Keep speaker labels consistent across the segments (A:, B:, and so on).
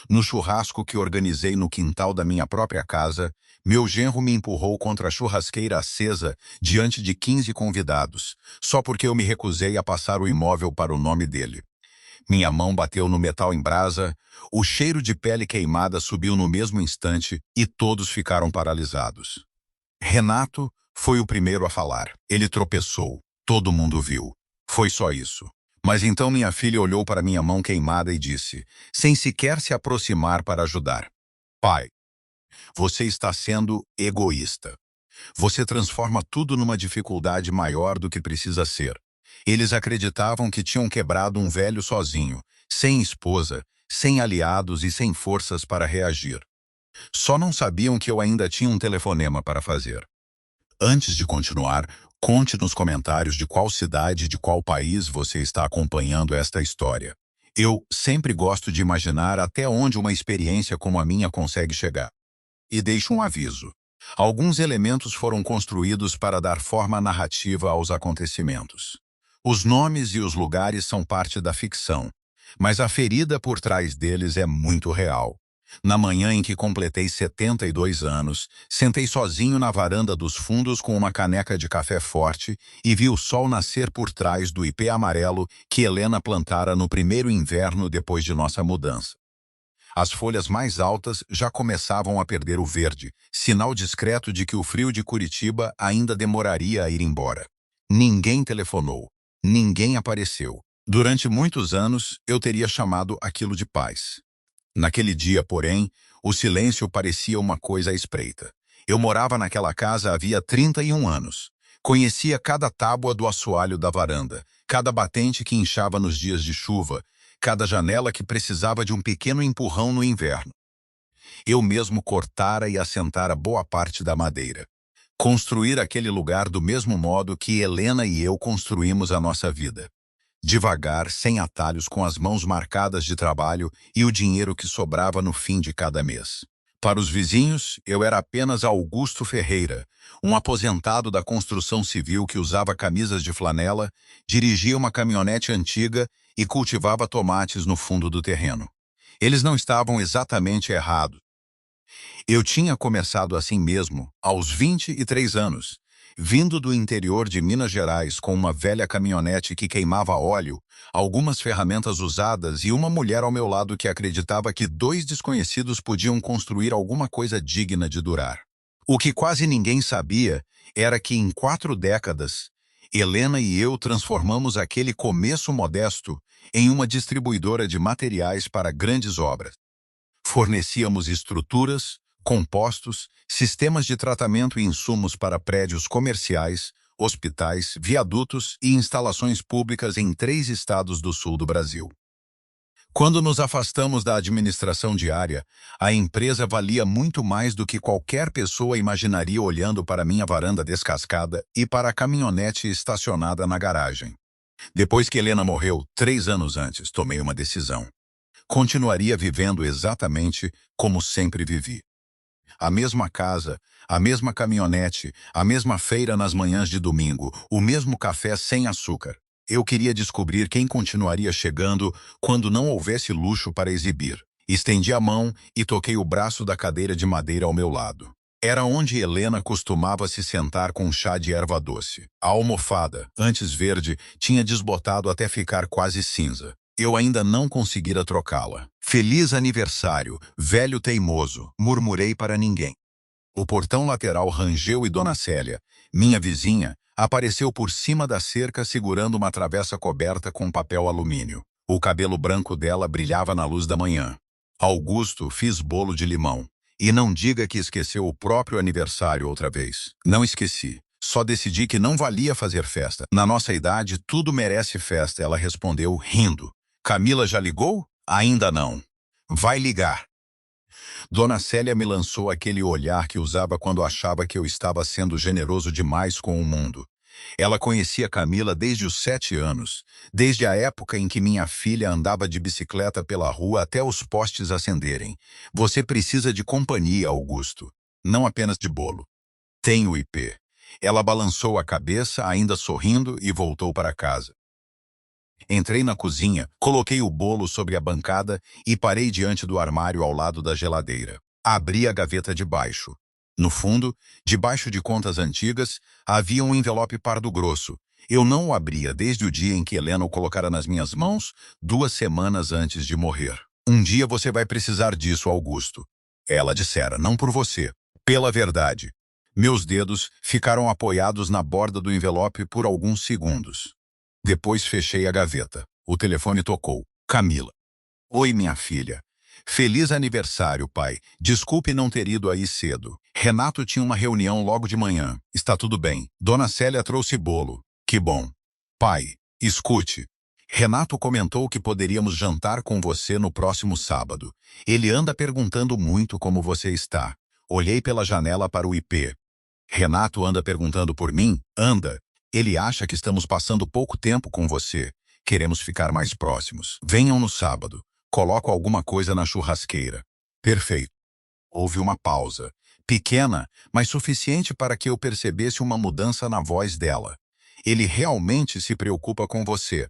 A: No churrasco que organizei no quintal da minha própria casa, meu genro me empurrou contra a churrasqueira acesa diante de 15 convidados, só porque eu me recusei a passar o imóvel para o nome dele. Minha mão bateu no metal em brasa, o cheiro de pele queimada subiu no mesmo instante e todos ficaram paralisados. Renato foi o primeiro a falar. Ele tropeçou. Todo mundo viu. Foi só isso. Mas então minha filha olhou para minha mão queimada e disse, sem sequer se aproximar para ajudar: Pai, você está sendo egoísta. Você transforma tudo numa dificuldade maior do que precisa ser. Eles acreditavam que tinham quebrado um velho sozinho, sem esposa, sem aliados e sem forças para reagir. Só não sabiam que eu ainda tinha um telefonema para fazer. Antes de continuar, conte nos comentários de qual cidade e de qual país você está acompanhando esta história. Eu sempre gosto de imaginar até onde uma experiência como a minha consegue chegar. E deixo um aviso. Alguns elementos foram construídos para dar forma narrativa aos acontecimentos. Os nomes e os lugares são parte da ficção, mas a ferida por trás deles é muito real. Na manhã em que completei 72 anos, sentei sozinho na varanda dos fundos com uma caneca de café forte e vi o sol nascer por trás do ipê amarelo que Helena plantara no primeiro inverno depois de nossa mudança. As folhas mais altas já começavam a perder o verde, sinal discreto de que o frio de Curitiba ainda demoraria a ir embora. Ninguém telefonou. Ninguém apareceu. Durante muitos anos, eu teria chamado aquilo de paz. Naquele dia, porém, o silêncio parecia uma coisa à espreita. Eu morava naquela casa havia 31 anos. Conhecia cada tábua do assoalho da varanda, cada batente que inchava nos dias de chuva, cada janela que precisava de um pequeno empurrão no inverno. Eu mesmo cortara e assentara boa parte da madeira. Construir aquele lugar do mesmo modo que Helena e eu construímos a nossa vida. Devagar, sem atalhos, com as mãos marcadas de trabalho e o dinheiro que sobrava no fim de cada mês. Para os vizinhos, eu era apenas Augusto Ferreira, um aposentado da construção civil que usava camisas de flanela, dirigia uma caminhonete antiga e cultivava tomates no fundo do terreno. Eles não estavam exatamente errados. Eu tinha começado assim mesmo, aos 23 anos, vindo do interior de Minas Gerais com uma velha caminhonete que queimava óleo, algumas ferramentas usadas e uma mulher ao meu lado que acreditava que dois desconhecidos podiam construir alguma coisa digna de durar. O que quase ninguém sabia era que em 4 décadas, Helena e eu transformamos aquele começo modesto em uma distribuidora de materiais para grandes obras. Fornecíamos estruturas, compostos, sistemas de tratamento e insumos para prédios comerciais, hospitais, viadutos e instalações públicas em 3 estados do sul do Brasil. Quando nos afastamos da administração diária, a empresa valia muito mais do que qualquer pessoa imaginaria olhando para minha varanda descascada e para a caminhonete estacionada na garagem. Depois que Helena morreu, 3 anos antes, tomei uma decisão. Continuaria vivendo exatamente como sempre vivi. A mesma casa, a mesma caminhonete, a mesma feira nas manhãs de domingo, o mesmo café sem açúcar. Eu queria descobrir quem continuaria chegando quando não houvesse luxo para exibir. Estendi a mão e toquei o braço da cadeira de madeira ao meu lado. Era onde Helena costumava se sentar com um chá de erva doce. A almofada, antes verde, tinha desbotado até ficar quase cinza. Eu ainda não conseguira trocá-la. Feliz aniversário, velho teimoso, murmurei para ninguém. O portão lateral rangeu e Dona Célia, minha vizinha, apareceu por cima da cerca segurando uma travessa coberta com papel alumínio. O cabelo branco dela brilhava na luz da manhã. Augusto, fiz bolo de limão. E não diga que esqueceu o próprio aniversário outra vez. Não esqueci. Só decidi que não valia fazer festa. Na nossa idade, tudo merece festa, ela respondeu, rindo. Camila já ligou? Ainda não. Vai ligar. Dona Célia me lançou aquele olhar que usava quando achava que eu estava sendo generoso demais com o mundo. Ela conhecia Camila desde os 7 anos, desde a época em que minha filha andava de bicicleta pela rua até os postes acenderem. Você precisa de companhia, Augusto, não apenas de bolo. Tem o IP. Ela balançou a cabeça, ainda sorrindo, e voltou para casa. Entrei na cozinha, coloquei o bolo sobre a bancada e parei diante do armário ao lado da geladeira. Abri a gaveta de baixo. No fundo, debaixo de contas antigas, havia um envelope pardo grosso. Eu não o abria desde o dia em que Helena o colocara nas minhas mãos, 2 semanas antes de morrer. Um dia você vai precisar disso, Augusto. Ela dissera, não por você, pela verdade. Meus dedos ficaram apoiados na borda do envelope por alguns segundos. Depois fechei a gaveta. O telefone tocou. Camila. Oi, minha filha. Feliz aniversário, pai. Desculpe não ter ido aí cedo. Renato tinha uma reunião logo de manhã. Está tudo bem. Dona Célia trouxe bolo. Que bom. Pai, escute. Renato comentou que poderíamos jantar com você no próximo sábado. Ele anda perguntando muito como você está. Olhei pela janela para o IP. Renato anda perguntando por mim? Anda. Ele acha que estamos passando pouco tempo com você. Queremos ficar mais próximos. Venham no sábado. Coloco alguma coisa na churrasqueira. Perfeito. Houve uma pausa. Pequena, mas suficiente para que eu percebesse uma mudança na voz dela. Ele realmente se preocupa com você.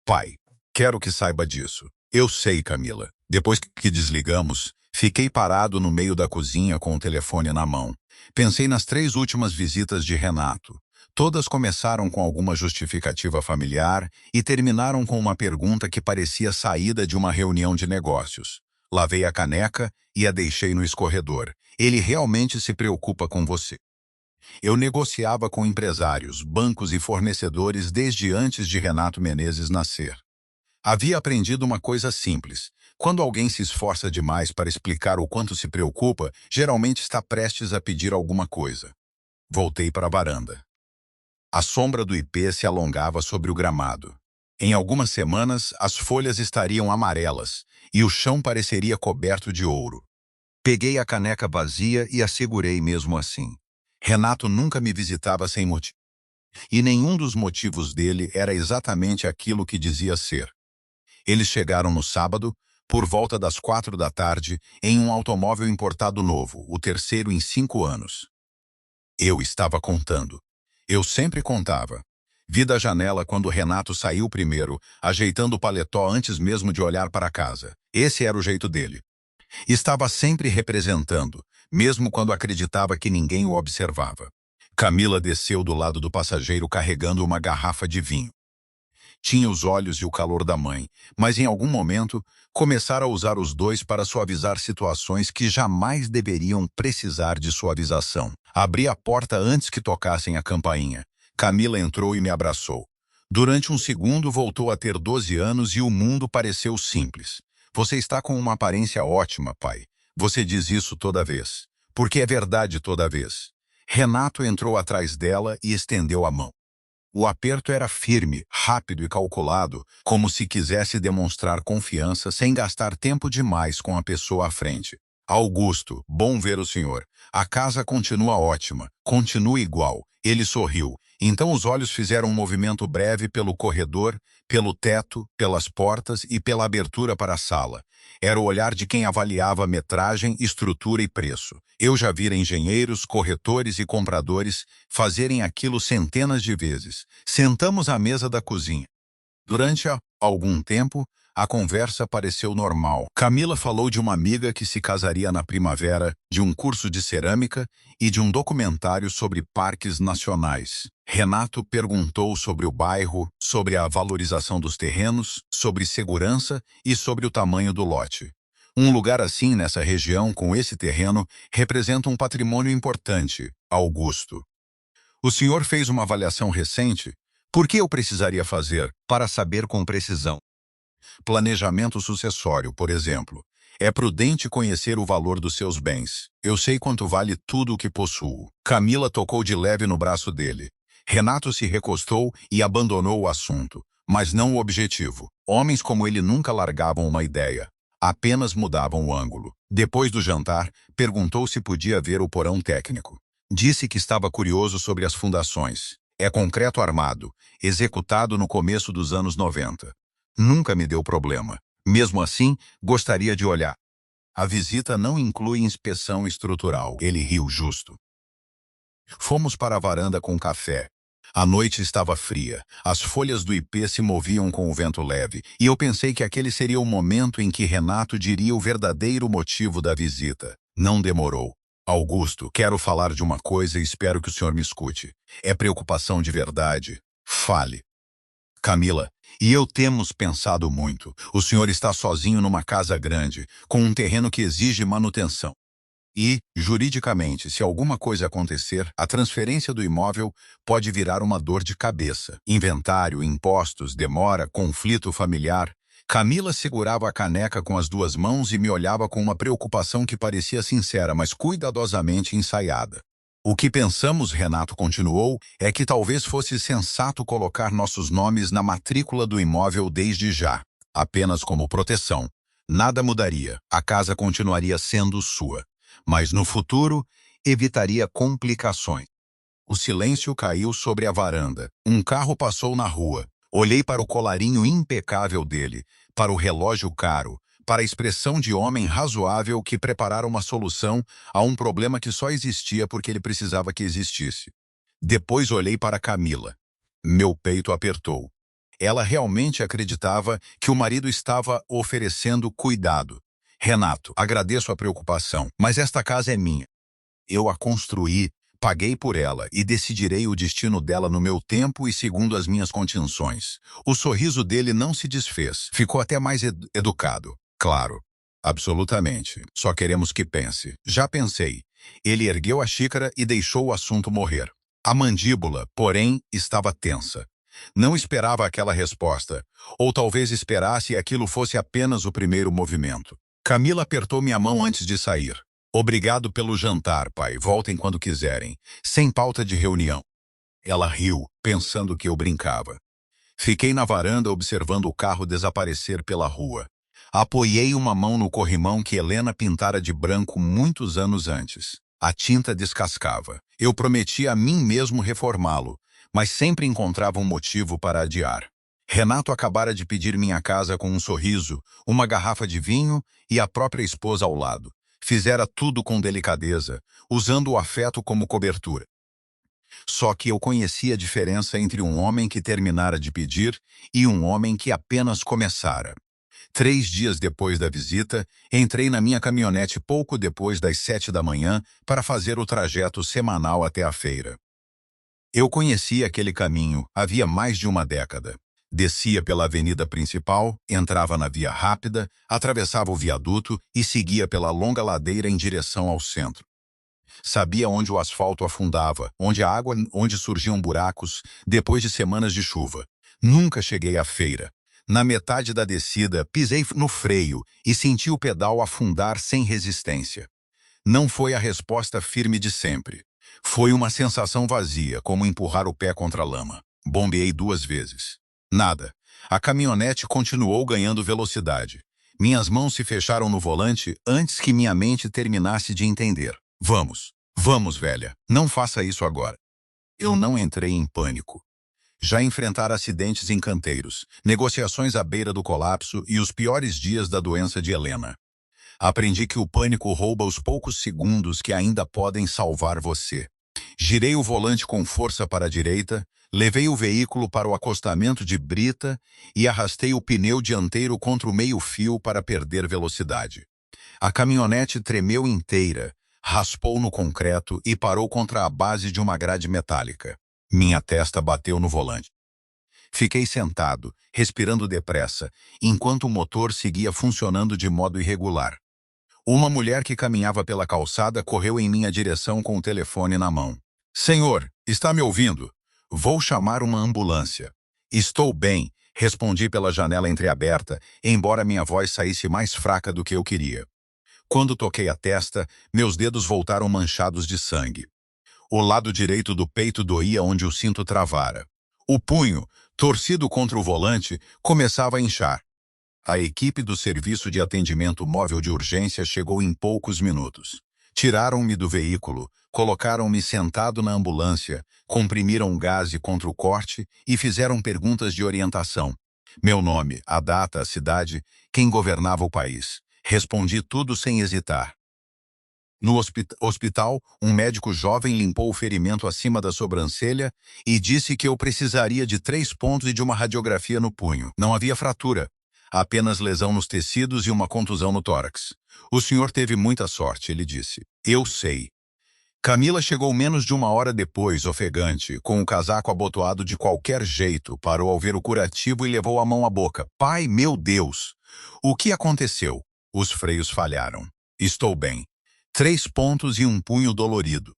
A: Pai, quero que saiba disso. Eu sei, Camila. Depois que desligamos, fiquei parado no meio da cozinha com o telefone na mão. Pensei nas 3 últimas visitas de Renato. Todas começaram com alguma justificativa familiar e terminaram com uma pergunta que parecia saída de uma reunião de negócios. Lavei a caneca e a deixei no escorredor. Ele realmente se preocupa com você. Eu negociava com empresários, bancos e fornecedores desde antes de Renato Menezes nascer. Havia aprendido uma coisa simples. Quando alguém se esforça demais para explicar o quanto se preocupa, geralmente está prestes a pedir alguma coisa. Voltei para a varanda. A sombra do ipê se alongava sobre o gramado. Em algumas semanas, as folhas estariam amarelas e o chão pareceria coberto de ouro. Peguei a caneca vazia e a segurei mesmo assim. Renato nunca me visitava sem motivo. E nenhum dos motivos dele era exatamente aquilo que dizia ser. Eles chegaram no sábado, por volta das 4 da tarde, em um automóvel importado novo, o terceiro em 5 anos. Eu estava contando. Eu sempre contava. Vi da janela quando Renato saiu primeiro, ajeitando o paletó antes mesmo de olhar para casa. Esse era o jeito dele. Estava sempre representando, mesmo quando acreditava que ninguém o observava. Camila desceu do lado do passageiro carregando uma garrafa de vinho. Tinha os olhos e o calor da mãe, mas em algum momento começara a usar os dois para suavizar situações que jamais deveriam precisar de suavização. Abri a porta antes que tocassem a campainha. Camila entrou e me abraçou. Durante um segundo voltou a ter 12 anos e o mundo pareceu simples. Você está com uma aparência ótima, pai. Você diz isso toda vez. Porque é verdade toda vez. Renato entrou atrás dela e estendeu a mão. O aperto era firme, rápido e calculado, como se quisesse demonstrar confiança sem gastar tempo demais com a pessoa à frente. Augusto, bom ver o senhor. A casa continua ótima, continua igual. Ele sorriu. Então os olhos fizeram um movimento breve pelo corredor, pelo teto, pelas portas e pela abertura para a sala. Era o olhar de quem avaliava metragem, estrutura e preço. Eu já vira engenheiros, corretores e compradores fazerem aquilo centenas de vezes. Sentamos à mesa da cozinha. Durante algum tempo, a conversa pareceu normal. Camila falou de uma amiga que se casaria na primavera, de um curso de cerâmica e de um documentário sobre parques nacionais. Renato perguntou sobre o bairro, sobre a valorização dos terrenos, sobre segurança e sobre o tamanho do lote. Um lugar assim, nessa região, com esse terreno, representa um patrimônio importante, Augusto. O senhor fez uma avaliação recente? Por que eu precisaria fazer? Para saber com precisão. Planejamento sucessório, por exemplo. É prudente conhecer o valor dos seus bens. Eu sei quanto vale tudo o que possuo. Camila tocou de leve no braço dele. Renato se recostou e abandonou o assunto, mas não o objetivo. Homens como ele nunca largavam uma ideia. Apenas mudavam o ângulo. Depois do jantar, perguntou se podia ver o porão técnico. Disse que estava curioso sobre as fundações. É concreto armado, executado no começo dos anos 90. Nunca me deu problema. Mesmo assim, gostaria de olhar. A visita não inclui inspeção estrutural. Ele riu justo. Fomos para a varanda com café. A noite estava fria, as folhas do ipê se moviam com o vento leve, e eu pensei que aquele seria o momento em que Renato diria o verdadeiro motivo da visita. Não demorou. Augusto, quero falar de uma coisa e espero que o senhor me escute. É preocupação de verdade. Fale. Camila, e eu temos pensado muito. O senhor está sozinho numa casa grande, com um terreno que exige manutenção. E, juridicamente, se alguma coisa acontecer, a transferência do imóvel pode virar uma dor de cabeça. Inventário, impostos, demora, conflito familiar. Camila segurava a caneca com as duas mãos e me olhava com uma preocupação que parecia sincera, mas cuidadosamente ensaiada. O que pensamos, Renato continuou, é que talvez fosse sensato colocar nossos nomes na matrícula do imóvel desde já, apenas como proteção. Nada mudaria, a casa continuaria sendo sua. Mas no futuro, evitaria complicações. O silêncio caiu sobre a varanda. Um carro passou na rua. Olhei para o colarinho impecável dele, para o relógio caro, para a expressão de homem razoável que preparara uma solução a um problema que só existia porque ele precisava que existisse. Depois olhei para Camila. Meu peito apertou. Ela realmente acreditava que o marido estava oferecendo cuidado. Renato, agradeço a preocupação, mas esta casa é minha. Eu a construí, paguei por ela e decidirei o destino dela no meu tempo e segundo as minhas condições. O sorriso dele não se desfez, ficou até mais educado. Claro, absolutamente. Só queremos que pense. Já pensei. Ele ergueu a xícara e deixou o assunto morrer. A mandíbula, porém, estava tensa. Não esperava aquela resposta, ou talvez esperasse e aquilo fosse apenas o primeiro movimento. Camila apertou minha mão antes de sair. Obrigado pelo jantar, pai. Voltem quando quiserem. Sem pauta de reunião. Ela riu, pensando que eu brincava. Fiquei na varanda observando o carro desaparecer pela rua. Apoiei uma mão no corrimão que Helena pintara de branco muitos anos antes. A tinta descascava. Eu prometi a mim mesmo reformá-lo, mas sempre encontrava um motivo para adiar. Renato acabara de pedir minha casa com um sorriso, uma garrafa de vinho e a própria esposa ao lado. Fizera tudo com delicadeza, usando o afeto como cobertura. Só que eu conhecia a diferença entre um homem que terminara de pedir e um homem que apenas começara. 3 dias depois da visita, entrei na minha caminhonete pouco depois das 7 da manhã para fazer o trajeto semanal até a feira. Eu conhecia aquele caminho havia mais de uma década. Descia pela avenida principal, entrava na via rápida, atravessava o viaduto e seguia pela longa ladeira em direção ao centro. Sabia onde o asfalto afundava, onde surgiam buracos, depois de semanas de chuva. Nunca cheguei à feira. Na metade da descida, pisei no freio e senti o pedal afundar sem resistência. Não foi a resposta firme de sempre. Foi uma sensação vazia, como empurrar o pé contra a lama. Bombeei 2 vezes. Nada. A caminhonete continuou ganhando velocidade. Minhas mãos se fecharam no volante antes que minha mente terminasse de entender. Vamos. Vamos, velha. Não faça isso agora. Eu não entrei em pânico. Já enfrentara acidentes em canteiros, negociações à beira do colapso e os piores dias da doença de Helena. Aprendi que o pânico rouba os poucos segundos que ainda podem salvar você. Girei o volante com força para a direita, levei o veículo para o acostamento de brita e arrastei o pneu dianteiro contra o meio-fio para perder velocidade. A caminhonete tremeu inteira, raspou no concreto e parou contra a base de uma grade metálica. Minha testa bateu no volante. Fiquei sentado, respirando depressa, enquanto o motor seguia funcionando de modo irregular. Uma mulher que caminhava pela calçada correu em minha direção com o telefone na mão. Senhor, está me ouvindo? Vou chamar uma ambulância. Estou bem, respondi pela janela entreaberta, embora minha voz saísse mais fraca do que eu queria. Quando toquei a testa, meus dedos voltaram manchados de sangue. O lado direito do peito doía onde o cinto travara. O punho, torcido contra o volante, começava a inchar. A equipe do Serviço de Atendimento Móvel de Urgência chegou em poucos minutos. Tiraram-me do veículo, colocaram-me sentado na ambulância, comprimiram gás contra o corte e fizeram perguntas de orientação. Meu nome, a data, a cidade, quem governava o país. Respondi tudo sem hesitar. No hospital, um médico jovem limpou o ferimento acima da sobrancelha e disse que eu precisaria de 3 pontos e de uma radiografia no punho. Não havia fratura, apenas lesão nos tecidos e uma contusão no tórax. O senhor teve muita sorte, ele disse. Eu sei. Camila chegou menos de uma hora depois, ofegante, com o casaco abotoado de qualquer jeito, parou ao ver o curativo e levou a mão à boca. Pai, meu Deus! O que aconteceu? Os freios falharam. Estou bem. 3 pontos e um punho dolorido.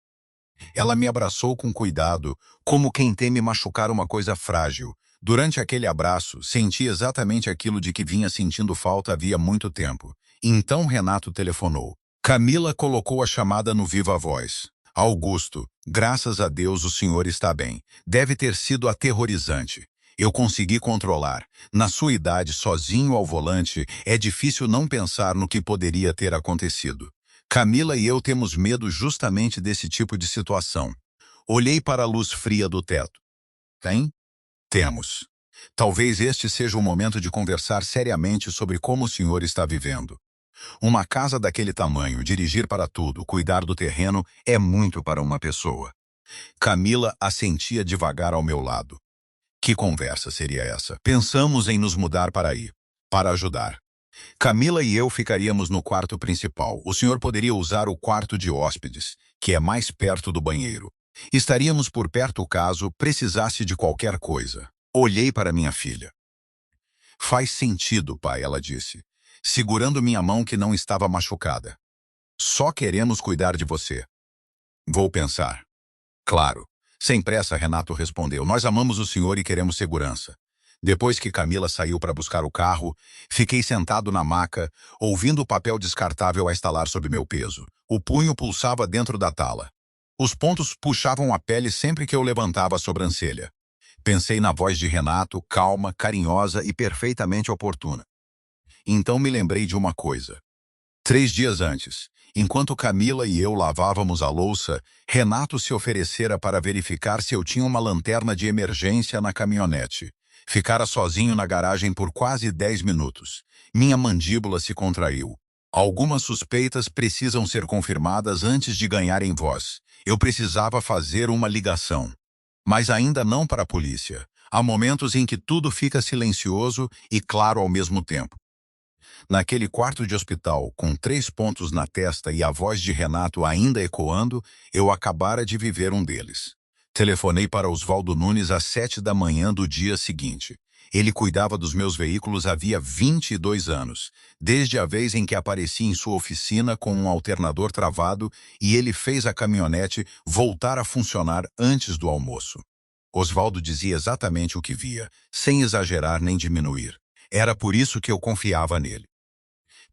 A: Ela me abraçou com cuidado, como quem teme machucar uma coisa frágil. Durante aquele abraço, senti exatamente aquilo de que vinha sentindo falta havia muito tempo. Então Renato telefonou. Camila colocou a chamada no viva voz. Augusto, graças a Deus o senhor está bem. Deve ter sido aterrorizante. Eu consegui controlar. Na sua idade, sozinho ao volante, é difícil não pensar no que poderia ter acontecido. Camila e eu temos medo justamente desse tipo de situação. Olhei para a luz fria do teto. Tem? Temos. Talvez este seja o momento de conversar seriamente sobre como o senhor está vivendo. Uma casa daquele tamanho, dirigir para tudo, cuidar do terreno, é muito para uma pessoa. Camila assentia devagar ao meu lado. Que conversa seria essa? Pensamos em nos mudar para aí, para ajudar. Camila e eu ficaríamos no quarto principal. O senhor poderia usar o quarto de hóspedes, que é mais perto do banheiro. Estaríamos por perto caso precisasse de qualquer coisa. Olhei para minha filha. Faz sentido, pai, ela disse, segurando minha mão que não estava machucada. Só queremos cuidar de você. Vou pensar. Claro. Sem pressa, Renato respondeu. Nós amamos o senhor e queremos segurança. Depois que Camila saiu para buscar o carro, fiquei sentado na maca, ouvindo o papel descartável a estalar sob meu peso. O punho pulsava dentro da tala. Os pontos puxavam a pele sempre que eu levantava a sobrancelha. Pensei na voz de Renato, calma, carinhosa e perfeitamente oportuna. Então me lembrei de uma coisa. 3 dias antes, enquanto Camila e eu lavávamos a louça, Renato se oferecera para verificar se eu tinha uma lanterna de emergência na caminhonete. Ficara sozinho na garagem por quase 10 minutos. Minha mandíbula se contraiu. Algumas suspeitas precisam ser confirmadas antes de ganharem voz. Eu precisava fazer uma ligação. Mas ainda não para a polícia. Há momentos em que tudo fica silencioso e claro ao mesmo tempo. Naquele quarto de hospital, com 3 pontos na testa e a voz de Renato ainda ecoando, eu acabara de viver um deles. Telefonei para Oswaldo Nunes às 7 da manhã do dia seguinte. Ele cuidava dos meus veículos havia 22 anos, desde a vez em que apareci em sua oficina com um alternador travado e ele fez a caminhonete voltar a funcionar antes do almoço. Oswaldo dizia exatamente o que via, sem exagerar nem diminuir. Era por isso que eu confiava nele.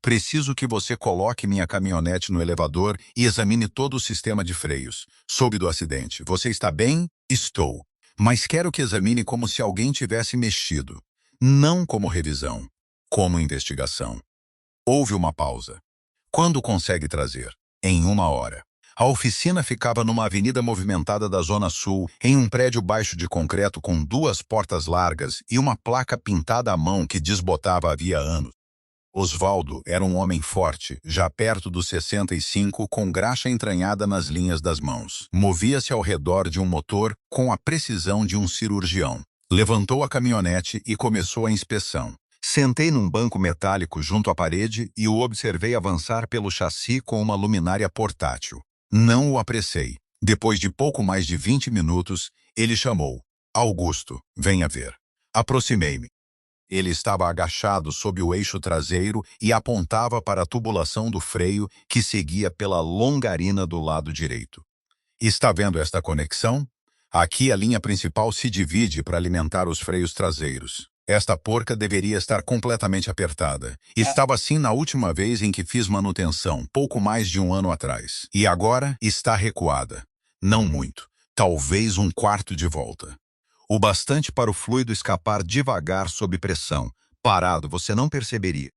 A: Preciso que você coloque minha caminhonete no elevador e examine todo o sistema de freios. Soube do acidente. Você está bem? Estou. Mas quero que examine como se alguém tivesse mexido. Não como revisão, como investigação. Houve uma pausa. Quando consegue trazer? Em 1 hora. A oficina ficava numa avenida movimentada da Zona Sul, em um prédio baixo de concreto com 2 portas largas e uma placa pintada à mão que desbotava havia anos. Oswaldo era um homem forte, já perto dos 65, com graxa entranhada nas linhas das mãos. Movia-se ao redor de um motor com a precisão de um cirurgião. Levantou a caminhonete e começou a inspeção. Sentei num banco metálico junto à parede e o observei avançar pelo chassi com uma luminária portátil. Não o apressei. Depois de pouco mais de 20 minutos, ele chamou. Augusto, venha ver. Aproximei-me. Ele estava agachado sob o eixo traseiro e apontava para a tubulação do freio que seguia pela longarina do lado direito. Está vendo esta conexão? Aqui a linha principal se divide para alimentar os freios traseiros. Esta porca deveria estar completamente apertada. Estava assim na última vez em que fiz manutenção, pouco mais de 1 ano atrás. E agora está recuada. Não muito. Talvez 1/4 de volta. O bastante para o fluido escapar devagar sob pressão. Parado, você não perceberia.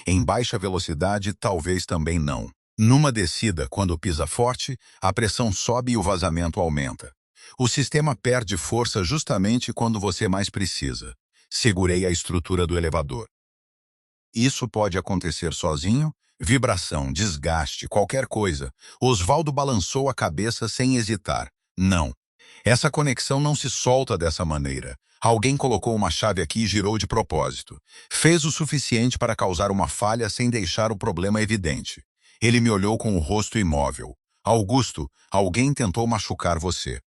A: Em baixa velocidade, talvez também não. Numa descida, quando pisa forte, a pressão sobe e o vazamento aumenta. O sistema perde força justamente quando você mais precisa. Segurei a estrutura do elevador. Isso pode acontecer sozinho? Vibração, desgaste, qualquer coisa. Osvaldo balançou a cabeça sem hesitar. Não. Essa conexão não se solta dessa maneira. Alguém colocou uma chave aqui e girou de propósito. Fez o suficiente para causar uma falha sem deixar o problema evidente. Ele me olhou com o rosto imóvel. Augusto, alguém tentou machucar você.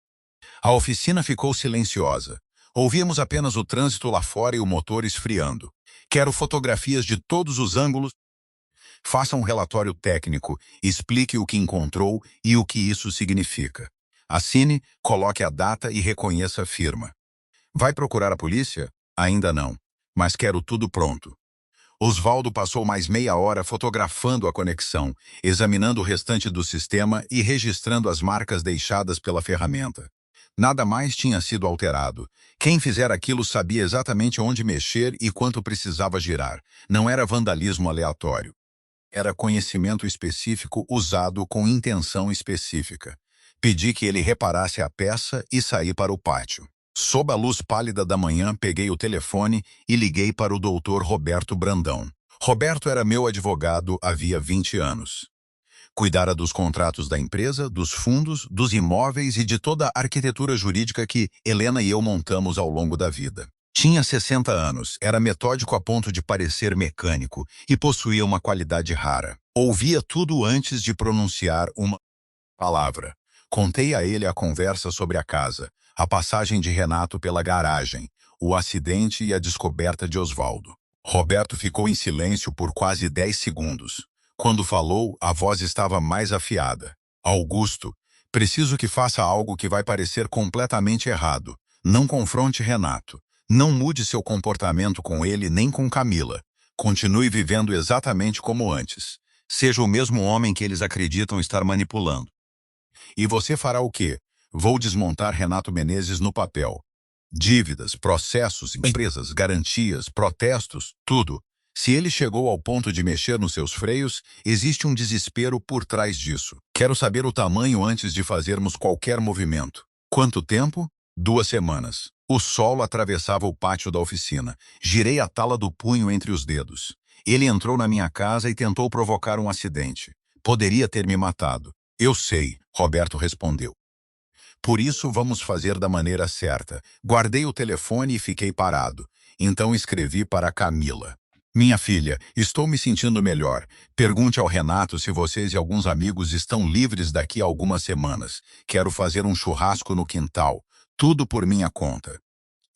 A: A oficina ficou silenciosa. Ouvíamos apenas o trânsito lá fora e o motor esfriando. Quero fotografias de todos os ângulos. Faça um relatório técnico, explique o que encontrou e o que isso significa. Assine, coloque a data e reconheça a firma. Vai procurar a polícia? Ainda não, mas quero tudo pronto. Osvaldo passou mais meia hora fotografando a conexão, examinando o restante do sistema e registrando as marcas deixadas pela ferramenta. Nada mais tinha sido alterado. Quem fizera aquilo sabia exatamente onde mexer e quanto precisava girar. Não era vandalismo aleatório. Era conhecimento específico usado com intenção específica. Pedi que ele reparasse a peça e saí para o pátio. Sob a luz pálida da manhã, peguei o telefone e liguei para o doutor Roberto Brandão. Roberto era meu advogado havia 20 anos. Cuidara dos contratos da empresa, dos fundos, dos imóveis e de toda a arquitetura jurídica que Helena e eu montamos ao longo da vida. Tinha 60 anos, era metódico a ponto de parecer mecânico e possuía uma qualidade rara. Ouvia tudo antes de pronunciar uma palavra. Contei a ele a conversa sobre a casa, a passagem de Renato pela garagem, o acidente e a descoberta de Osvaldo. Roberto ficou em silêncio por quase 10 segundos. Quando falou, a voz estava mais afiada. Augusto, preciso que faça algo que vai parecer completamente errado. Não confronte Renato. Não mude seu comportamento com ele nem com Camila. Continue vivendo exatamente como antes. Seja o mesmo homem que eles acreditam estar manipulando. E você fará o quê? Vou desmontar Renato Menezes no papel. Dívidas, processos, empresas, garantias, protestos, tudo. Se ele chegou ao ponto de mexer nos seus freios, existe um desespero por trás disso. Quero saber o tamanho antes de fazermos qualquer movimento. Quanto tempo? 2 semanas. O sol atravessava o pátio da oficina. Girei a tala do punho entre os dedos. Ele entrou na minha casa e tentou provocar um acidente. Poderia ter me matado. Eu sei, Roberto respondeu. Por isso vamos fazer da maneira certa. Guardei o telefone e fiquei parado. Então escrevi para Camila. Minha filha, estou me sentindo melhor. Pergunte ao Renato se vocês e alguns amigos estão livres daqui a algumas semanas. Quero fazer um churrasco no quintal. Tudo por minha conta.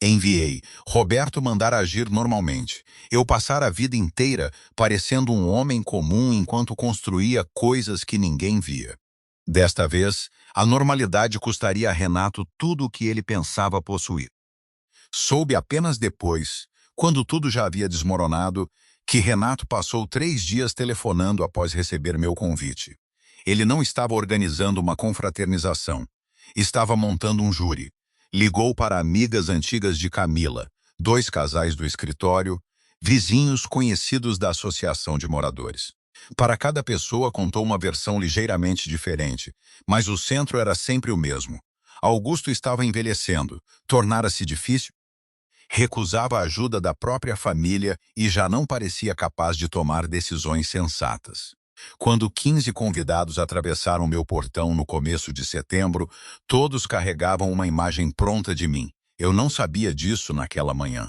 A: Enviei. Roberto mandara agir normalmente. Eu passara a vida inteira parecendo um homem comum enquanto construía coisas que ninguém via. Desta vez, a normalidade custaria a Renato tudo o que ele pensava possuir. Soube apenas depois, quando tudo já havia desmoronado, que Renato passou 3 dias telefonando após receber meu convite. Ele não estava organizando uma confraternização. Estava montando um júri. Ligou para amigas antigas de Camila, 2 casais do escritório, vizinhos conhecidos da associação de moradores. Para cada pessoa contou uma versão ligeiramente diferente, mas o centro era sempre o mesmo. Augusto estava envelhecendo, tornara-se difícil, recusava a ajuda da própria família e já não parecia capaz de tomar decisões sensatas. Quando 15 convidados atravessaram meu portão no começo de setembro, todos carregavam uma imagem pronta de mim. Eu não sabia disso naquela manhã.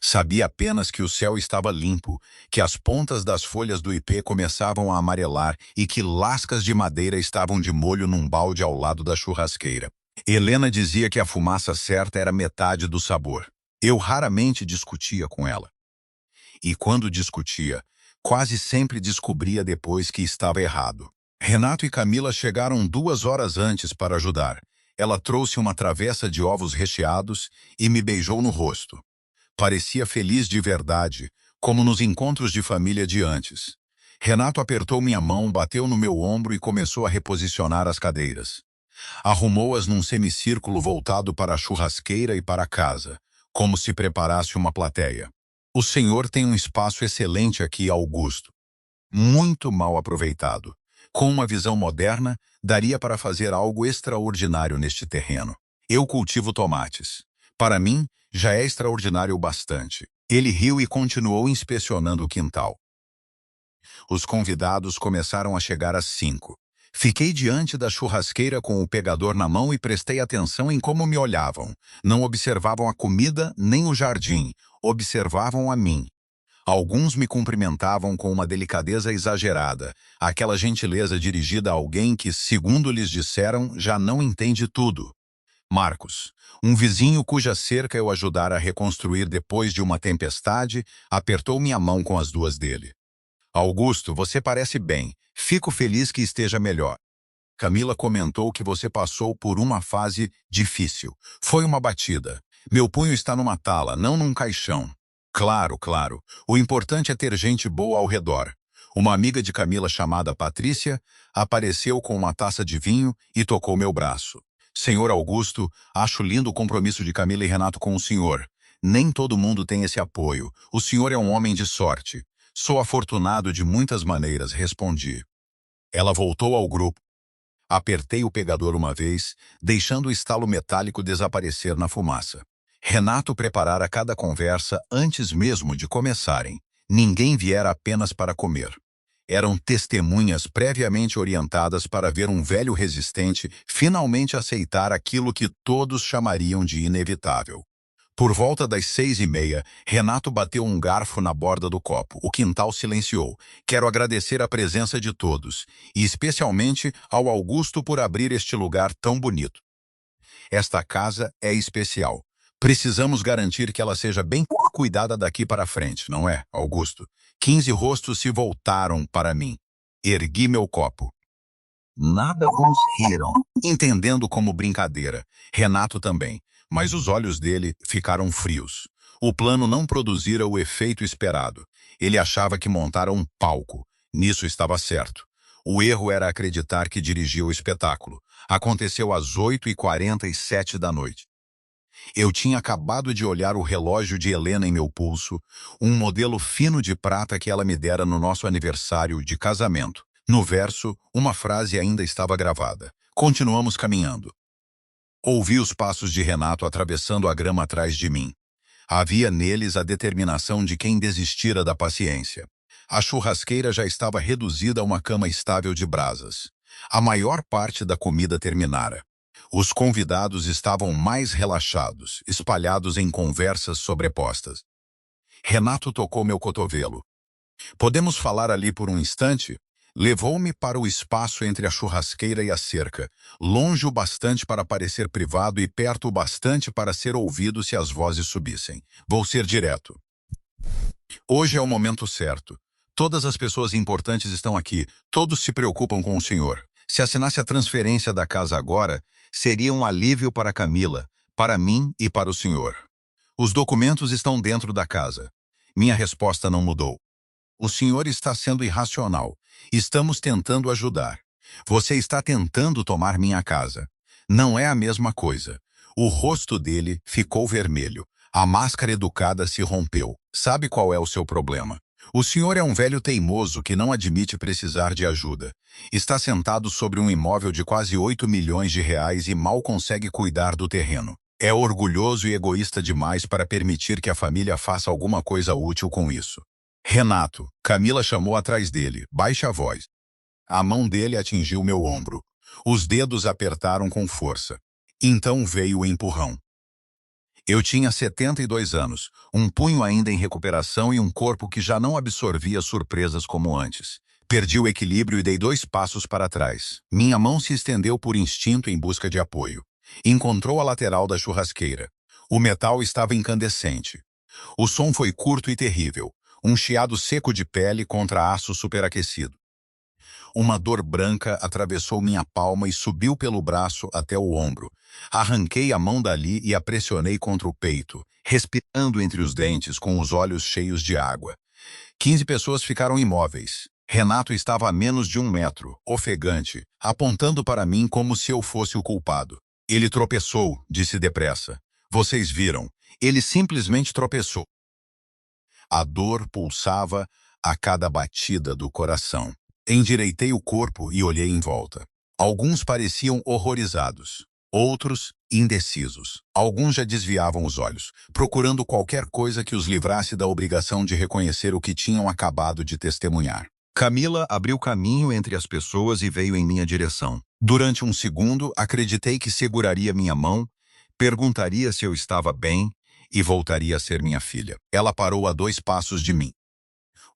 A: Sabia apenas que o céu estava limpo, que as pontas das folhas do ipê começavam a amarelar e que lascas de madeira estavam de molho num balde ao lado da churrasqueira. Helena dizia que a fumaça certa era metade do sabor. Eu raramente discutia com ela. E quando discutia, quase sempre descobria depois que estava errado. Renato e Camila chegaram 2 horas antes para ajudar. Ela trouxe uma travessa de ovos recheados e me beijou no rosto. Parecia feliz de verdade, como nos encontros de família de antes. Renato apertou minha mão, bateu no meu ombro e começou a reposicionar as cadeiras. Arrumou-as num semicírculo voltado para a churrasqueira e para a casa, como se preparasse uma plateia. O senhor tem um espaço excelente aqui, Augusto. Muito mal aproveitado. Com uma visão moderna, daria para fazer algo extraordinário neste terreno. Eu cultivo tomates. Para mim, já é extraordinário o bastante. Ele riu e continuou inspecionando o quintal. Os convidados começaram a chegar às 5. Fiquei diante da churrasqueira com o pegador na mão e prestei atenção em como me olhavam. Não observavam a comida nem o jardim, observavam a mim. Alguns me cumprimentavam com uma delicadeza exagerada, aquela gentileza dirigida a alguém que, segundo lhes disseram, já não entende tudo. Marcos, um vizinho cuja cerca eu ajudara a reconstruir depois de uma tempestade, apertou minha mão com as duas dele. Augusto, você parece bem. Fico feliz que esteja melhor. Camila comentou que você passou por uma fase difícil. Foi uma batida. Meu punho está numa tala, não num caixão. Claro, claro. O importante é ter gente boa ao redor. Uma amiga de Camila chamada Patrícia apareceu com uma taça de vinho e tocou meu braço. Senhor Augusto, acho lindo o compromisso de Camila e Renato com o senhor. Nem todo mundo tem esse apoio. O senhor é um homem de sorte. Sou afortunado de muitas maneiras, respondi. Ela voltou ao grupo. Apertei o pegador uma vez, deixando o estalo metálico desaparecer na fumaça. Renato preparara cada conversa antes mesmo de começarem. Ninguém viera apenas para comer. Eram testemunhas previamente orientadas para ver um velho resistente finalmente aceitar aquilo que todos chamariam de inevitável. Por volta das 6:30, Renato bateu um garfo na borda do copo. O quintal silenciou. Quero agradecer a presença de todos, e especialmente ao Augusto por abrir este lugar tão bonito. Esta casa é especial. Precisamos garantir que ela seja bem cuidada daqui para frente, não é, Augusto? 15 rostos se voltaram para mim. Ergui meu copo. Nada bons riram, entendendo como brincadeira. Renato também, mas os olhos dele ficaram frios. O plano não produzira o efeito esperado. Ele achava que montara um palco. Nisso estava certo. O erro era acreditar que dirigia o espetáculo. Aconteceu às 8:47 da noite. Eu tinha acabado de olhar o relógio de Helena em meu pulso, um modelo fino de prata que ela me dera no nosso aniversário de casamento. No verso, uma frase ainda estava gravada. Continuamos caminhando. Ouvi os passos de Renato atravessando a grama atrás de mim. Havia neles a determinação de quem desistira da paciência. A churrasqueira já estava reduzida a uma cama estável de brasas. A maior parte da comida terminara. Os convidados estavam mais relaxados, espalhados em conversas sobrepostas. Renato tocou meu cotovelo. Podemos falar ali por um instante? Levou-me para o espaço entre a churrasqueira e a cerca, longe o bastante para parecer privado e perto o bastante para ser ouvido se as vozes subissem. Vou ser direto. Hoje é o momento certo. Todas as pessoas importantes estão aqui. Todos se preocupam com o senhor. Se assinasse a transferência da casa agora, seria um alívio para Camila, para mim e para o senhor. Os documentos estão dentro da casa. Minha resposta não mudou. O senhor está sendo irracional. Estamos tentando ajudar. Você está tentando tomar minha casa. Não é a mesma coisa. O rosto dele ficou vermelho. A máscara educada se rompeu. Sabe qual é o seu problema? O senhor é um velho teimoso que não admite precisar de ajuda. Está sentado sobre um imóvel de quase 8 milhões de reais e mal consegue cuidar do terreno. É orgulhoso e egoísta demais para permitir que a família faça alguma coisa útil com isso. Renato, Camila chamou atrás dele. Baixe a voz. A mão dele atingiu meu ombro. Os dedos apertaram com força. Então veio o empurrão. Eu tinha 72 anos, um punho ainda em recuperação e um corpo que já não absorvia surpresas como antes. Perdi o equilíbrio e dei 2 passos para trás. Minha mão se estendeu por instinto em busca de apoio. Encontrou a lateral da churrasqueira. O metal estava incandescente. O som foi curto e terrível. Um chiado seco de pele contra aço superaquecido. Uma dor branca atravessou minha palma e subiu pelo braço até o ombro. Arranquei a mão dali e a pressionei contra o peito, respirando entre os dentes com os olhos cheios de água. 15 pessoas ficaram imóveis. Renato estava a menos de 1 metro, ofegante, apontando para mim como se eu fosse o culpado. Ele tropeçou, disse depressa. Vocês viram. Ele simplesmente tropeçou. A dor pulsava a cada batida do coração. Endireitei o corpo e olhei em volta. Alguns pareciam horrorizados, outros indecisos. Alguns já desviavam os olhos, procurando qualquer coisa que os livrasse da obrigação de reconhecer o que tinham acabado de testemunhar. Camila abriu caminho entre as pessoas e veio em minha direção. Durante um segundo, acreditei que seguraria minha mão, perguntaria se eu estava bem e voltaria a ser minha filha. Ela parou a 2 passos de mim.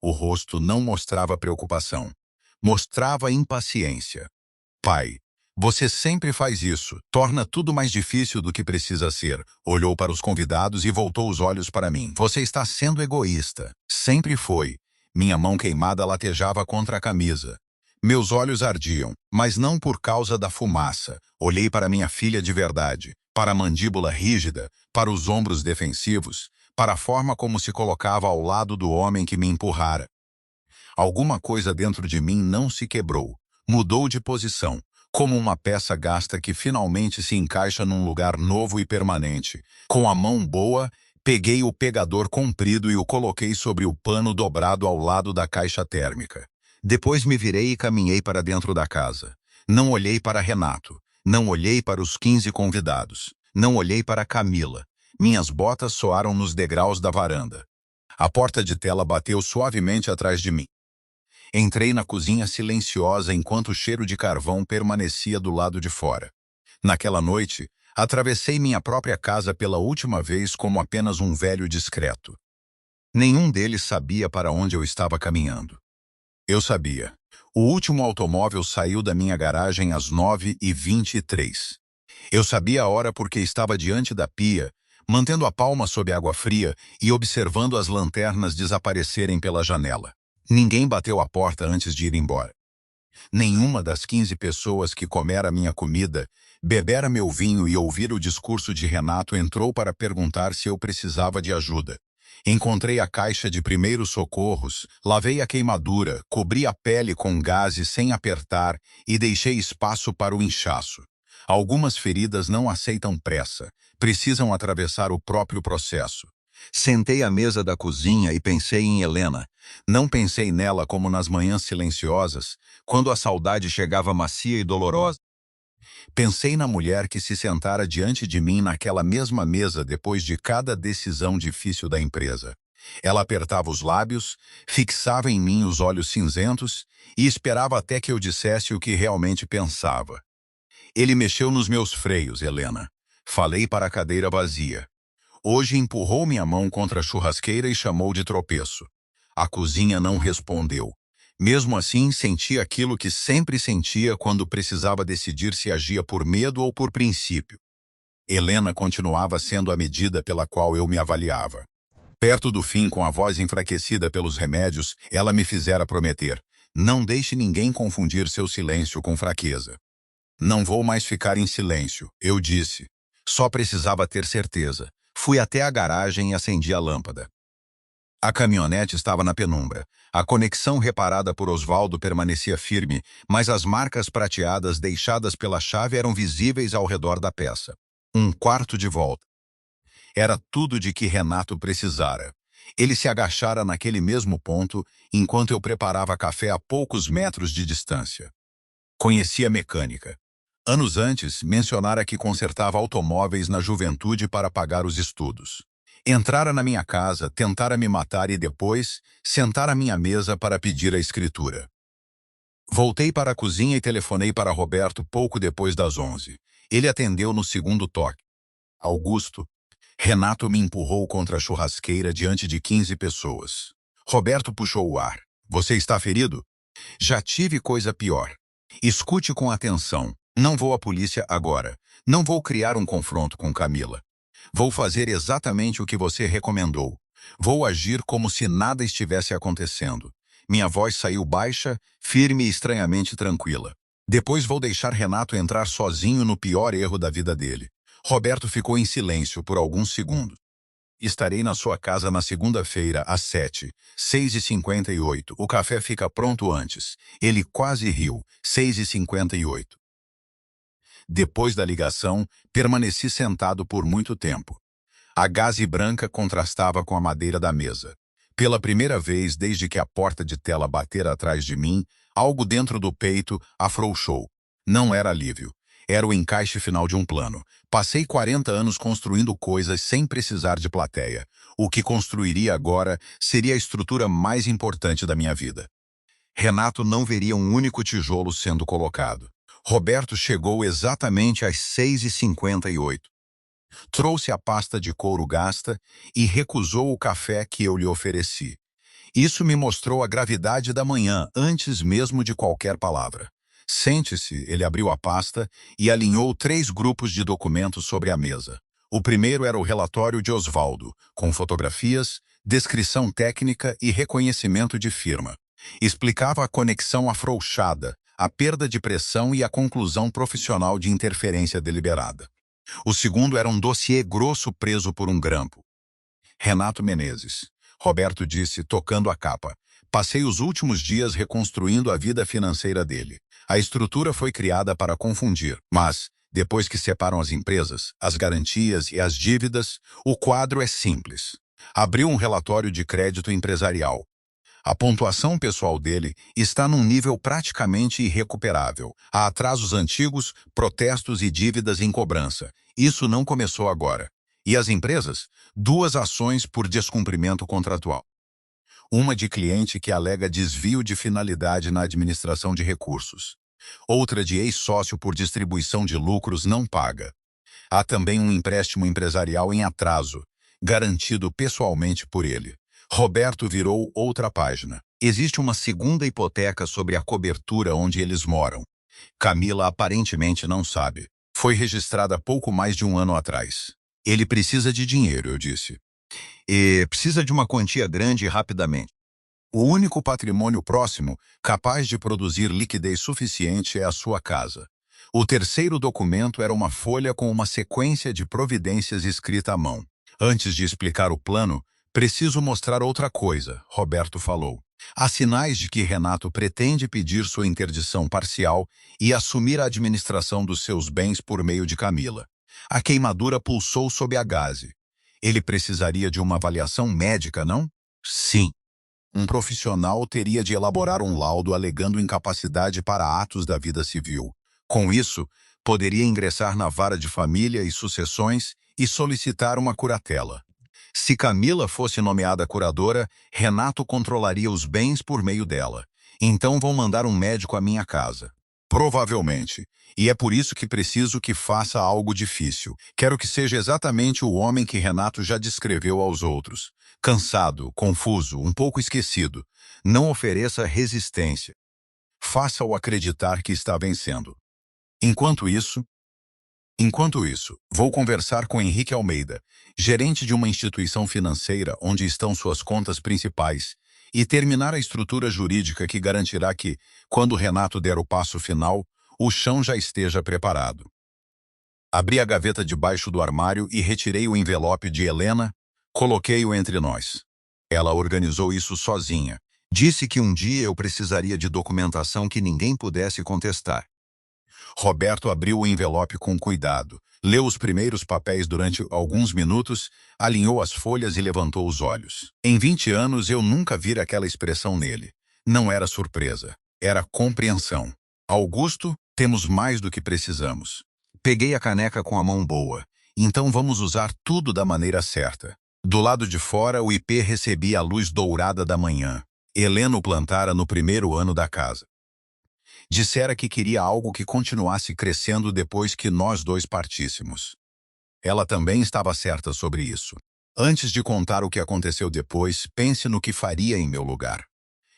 A: O rosto não mostrava preocupação. Mostrava impaciência. Pai, você sempre faz isso. Torna tudo mais difícil do que precisa ser. Olhou para os convidados e voltou os olhos para mim. Você está sendo egoísta. Sempre foi. Minha mão queimada latejava contra a camisa. Meus olhos ardiam, mas não por causa da fumaça. Olhei para minha filha de verdade, para a mandíbula rígida, para os ombros defensivos, para a forma como se colocava ao lado do homem que me empurrara. Alguma coisa dentro de mim não se quebrou. Mudou de posição, como uma peça gasta que finalmente se encaixa num lugar novo e permanente. Com a mão boa, peguei o pegador comprido e o coloquei sobre o pano dobrado ao lado da caixa térmica. Depois me virei e caminhei para dentro da casa. Não olhei para Renato. Não olhei para os 15 convidados. Não olhei para Camila. Minhas botas soaram nos degraus da varanda. A porta de tela bateu suavemente atrás de mim. Entrei na cozinha silenciosa enquanto o cheiro de carvão permanecia do lado de fora. Naquela noite, atravessei minha própria casa pela última vez como apenas um velho discreto. Nenhum deles sabia para onde eu estava caminhando. Eu sabia. O último automóvel saiu da minha garagem às 9h23. Eu sabia a hora porque estava diante da pia, mantendo a palma sob água fria e observando as lanternas desaparecerem pela janela. Ninguém bateu a porta antes de ir embora. Nenhuma das 15 pessoas que comera minha comida, bebera meu vinho e ouvira o discurso de Renato entrou para perguntar se eu precisava de ajuda. Encontrei a caixa de primeiros socorros, lavei a queimadura, cobri a pele com gases sem apertar e deixei espaço para o inchaço. Algumas feridas não aceitam pressa, precisam atravessar o próprio processo. Sentei à mesa da cozinha e pensei em Helena. Não pensei nela como nas manhãs silenciosas, quando a saudade chegava macia e dolorosa. Pensei na mulher que se sentara diante de mim naquela mesma mesa depois de cada decisão difícil da empresa. Ela apertava os lábios, fixava em mim os olhos cinzentos e esperava até que eu dissesse o que realmente pensava. Ele mexeu nos meus freios, Helena. Falei para a cadeira vazia. Hoje empurrou minha mão contra a churrasqueira e chamou de tropeço. A cozinha não respondeu. Mesmo assim, senti aquilo que sempre sentia quando precisava decidir se agia por medo ou por princípio. Helena continuava sendo a medida pela qual eu me avaliava. Perto do fim, com a voz enfraquecida pelos remédios, ela me fizera prometer: não deixe ninguém confundir seu silêncio com fraqueza. Não vou mais ficar em silêncio, eu disse. Só precisava ter certeza. Fui até a garagem e acendi a lâmpada. A caminhonete estava na penumbra. A conexão reparada por Osvaldo permanecia firme, mas as marcas prateadas deixadas pela chave eram visíveis ao redor da peça. Um quarto de volta. Era tudo de que Renato precisara. Ele se agachara naquele mesmo ponto, enquanto eu preparava café a poucos metros de distância. Conhecia mecânica. Anos antes, mencionara que consertava automóveis na juventude para pagar os estudos. Entrara na minha casa, tentara me matar e depois, sentar à minha mesa para pedir a escritura. Voltei para a cozinha e telefonei para Roberto pouco depois das 11. Ele atendeu no segundo toque. Augusto. Renato me empurrou contra a churrasqueira diante de 15 pessoas. Roberto puxou o ar. Você está ferido? Já tive coisa pior. Escute com atenção. Não vou à polícia agora. Não vou criar um confronto com Camila. Vou fazer exatamente o que você recomendou. Vou agir como se nada estivesse acontecendo. Minha voz saiu baixa, firme e estranhamente tranquila. Depois vou deixar Renato entrar sozinho no pior erro da vida dele. Roberto ficou em silêncio por alguns segundos. Estarei na sua casa na segunda-feira, às 7, 6h58. O café fica pronto antes. Ele quase riu. 6h58. Depois da ligação, permaneci sentado por muito tempo. A gaze branca contrastava com a madeira da mesa. Pela primeira vez desde que a porta de tela batera atrás de mim, algo dentro do peito afrouxou. Não era alívio. Era o encaixe final de um plano. Passei 40 anos construindo coisas sem precisar de plateia. O que construiria agora seria a estrutura mais importante da minha vida. Renato não veria um único tijolo sendo colocado. Roberto chegou exatamente às 6h58. Trouxe a pasta de couro gasta e recusou o café que eu lhe ofereci. Isso me mostrou a gravidade da manhã, antes mesmo de qualquer palavra. Sente-se, ele abriu a pasta e alinhou 3 grupos de documentos sobre a mesa. O primeiro era o relatório de Osvaldo, com fotografias, descrição técnica e reconhecimento de firma. Explicava a conexão afrouxada, a perda de pressão e a conclusão profissional de interferência deliberada. O segundo era um dossiê grosso preso por um grampo. Renato Menezes. Roberto disse, tocando a capa. Passei os últimos dias reconstruindo a vida financeira dele. A estrutura foi criada para confundir, mas, depois que separam as empresas, as garantias e as dívidas, o quadro é simples. Abriu um relatório de crédito empresarial. A pontuação pessoal dele está num nível praticamente irrecuperável. Há atrasos antigos, protestos e dívidas em cobrança. Isso não começou agora. E as empresas? 2 ações por descumprimento contratual. Uma de cliente que alega desvio de finalidade na administração de recursos. Outra de ex-sócio por distribuição de lucros não paga. Há também um empréstimo empresarial em atraso, garantido pessoalmente por ele. Roberto virou outra página. Existe uma segunda hipoteca sobre a cobertura onde eles moram. Camila aparentemente não sabe. Foi registrada há pouco mais de um ano atrás. Ele precisa de dinheiro, eu disse. E precisa de uma quantia grande e rapidamente. O único patrimônio próximo capaz de produzir liquidez suficiente é a sua casa. O terceiro documento era uma folha com uma sequência de providências escrita à mão. Antes de explicar o plano, preciso mostrar outra coisa, Roberto falou. Há sinais de que Renato pretende pedir sua interdição parcial e assumir a administração dos seus bens por meio de Camila. A queimadura pulsou sob a gaze. Ele precisaria de uma avaliação médica, não? Sim. Um profissional teria de elaborar um laudo alegando incapacidade para atos da vida civil. Com isso, poderia ingressar na vara de família e sucessões e solicitar uma curatela. Se Camila fosse nomeada curadora, Renato controlaria os bens por meio dela. Então vão mandar um médico à minha casa. Provavelmente. E é por isso que preciso que faça algo difícil. Quero que seja exatamente o homem que Renato já descreveu aos outros. Cansado, confuso, um pouco esquecido. Não ofereça resistência. Faça-o acreditar que está vencendo. Enquanto isso, vou conversar com Henrique Almeida, gerente de uma instituição financeira onde estão suas contas principais, e terminar a estrutura jurídica que garantirá que, quando Renato der o passo final, o chão já esteja preparado. Abri a gaveta debaixo do armário e retirei o envelope de Helena, coloquei-o entre nós. Ela organizou isso sozinha. Disse que um dia eu precisaria de documentação que ninguém pudesse contestar. Roberto abriu o envelope com cuidado, leu os primeiros papéis durante alguns minutos, alinhou as folhas e levantou os olhos. Em 20 anos eu nunca vira aquela expressão nele. Não era surpresa, era compreensão. Augusto, temos mais do que precisamos. Peguei a caneca com a mão boa. Então vamos usar tudo da maneira certa. Do lado de fora, o IP recebia a luz dourada da manhã. Helena o plantara no primeiro ano da casa. Dissera que queria algo que continuasse crescendo depois que nós dois partíssemos. Ela também estava certa sobre isso. Antes de contar o que aconteceu depois, pense no que faria em meu lugar.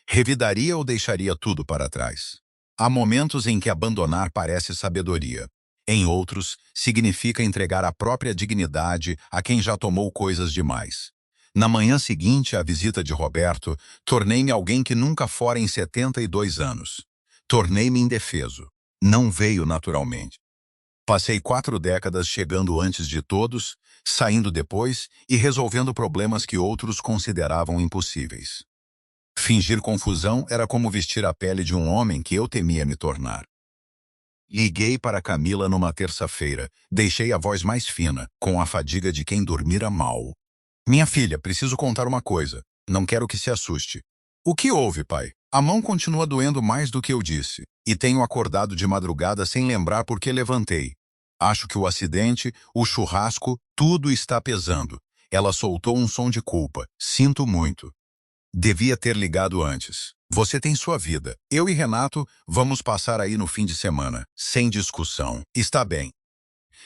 A: Revidaria ou deixaria tudo para trás? Há momentos em que abandonar parece sabedoria. Em outros, significa entregar a própria dignidade a quem já tomou coisas demais. Na manhã seguinte à visita de Roberto, tornei-me alguém que nunca fora em 72 anos. Tornei-me indefeso. Não veio naturalmente. Passei 4 décadas chegando antes de todos, saindo depois e resolvendo problemas que outros consideravam impossíveis. Fingir confusão era como vestir a pele de um homem que eu temia me tornar. Liguei para Camila numa terça-feira. Deixei a voz mais fina, com a fadiga de quem dormira mal. Minha filha, preciso contar uma coisa. Não quero que se assuste. O que houve, pai? A mão continua doendo mais do que eu disse. E tenho acordado de madrugada sem lembrar por que levantei. Acho que o acidente, o churrasco, tudo está pesando. Ela soltou um som de culpa. Sinto muito. Devia ter ligado antes. Você tem sua vida. Eu e Renato vamos passar aí no fim de semana, sem discussão. Está bem.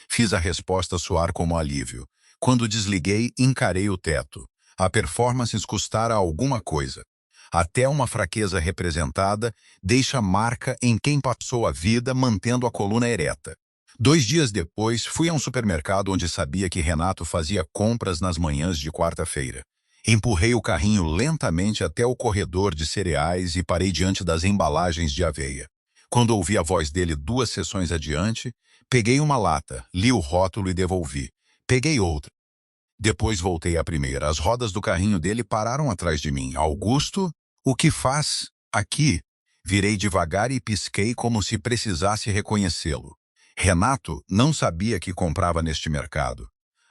A: Fiz a resposta soar como alívio. Quando desliguei, encarei o teto. A performance custara alguma coisa. Até uma fraqueza representada deixa marca em quem passou a vida mantendo a coluna ereta. 2 dias depois, fui a um supermercado onde sabia que Renato fazia compras nas manhãs de quarta-feira. Empurrei o carrinho lentamente até o corredor de cereais e parei diante das embalagens de aveia. Quando ouvi a voz dele 2 seções adiante, peguei uma lata, li o rótulo e devolvi. Peguei outra. Depois voltei à primeira. As rodas do carrinho dele pararam atrás de mim. Augusto, o que faz aqui? Virei devagar e pisquei como se precisasse reconhecê-lo. Renato não sabia que comprava neste mercado.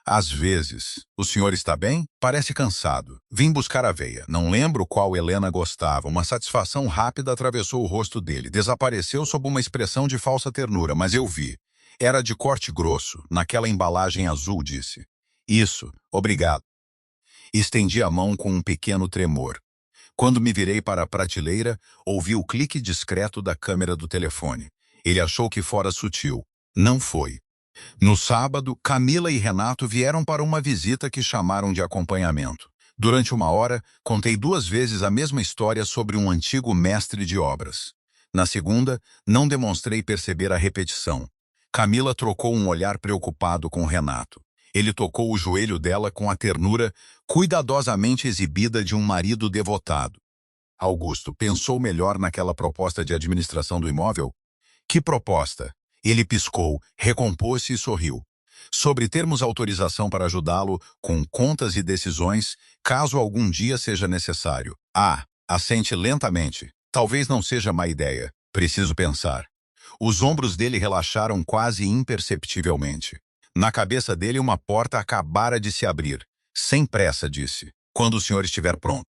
A: Às vezes. O senhor está bem? Parece cansado. Vim buscar aveia. Não lembro qual Helena gostava. Uma satisfação rápida atravessou o rosto dele. Desapareceu sob uma expressão de falsa ternura, mas eu vi. Era de corte grosso, naquela embalagem azul, disse. Isso, obrigado. Estendi a mão com um pequeno tremor. Quando me virei para a prateleira, ouvi o clique discreto da câmera do telefone. Ele achou que fora sutil. Não foi. No sábado, Camila e Renato vieram para uma visita que chamaram de acompanhamento. Durante 1 hora, contei 2 vezes a mesma história sobre um antigo mestre de obras. Na segunda, não demonstrei perceber a repetição. Camila trocou um olhar preocupado com Renato. Ele tocou o joelho dela com a ternura cuidadosamente exibida de um marido devotado. Augusto pensou melhor naquela proposta de administração do imóvel? Que proposta? Ele piscou, recompôs-se e sorriu. Sobre termos autorização para ajudá-lo com contas e decisões, caso algum dia seja necessário. Assente lentamente. Talvez não seja má ideia. Preciso pensar. Os ombros dele relaxaram quase imperceptivelmente. Na cabeça dele uma porta acabara de se abrir. Sem pressa, disse. Quando o senhor estiver pronto.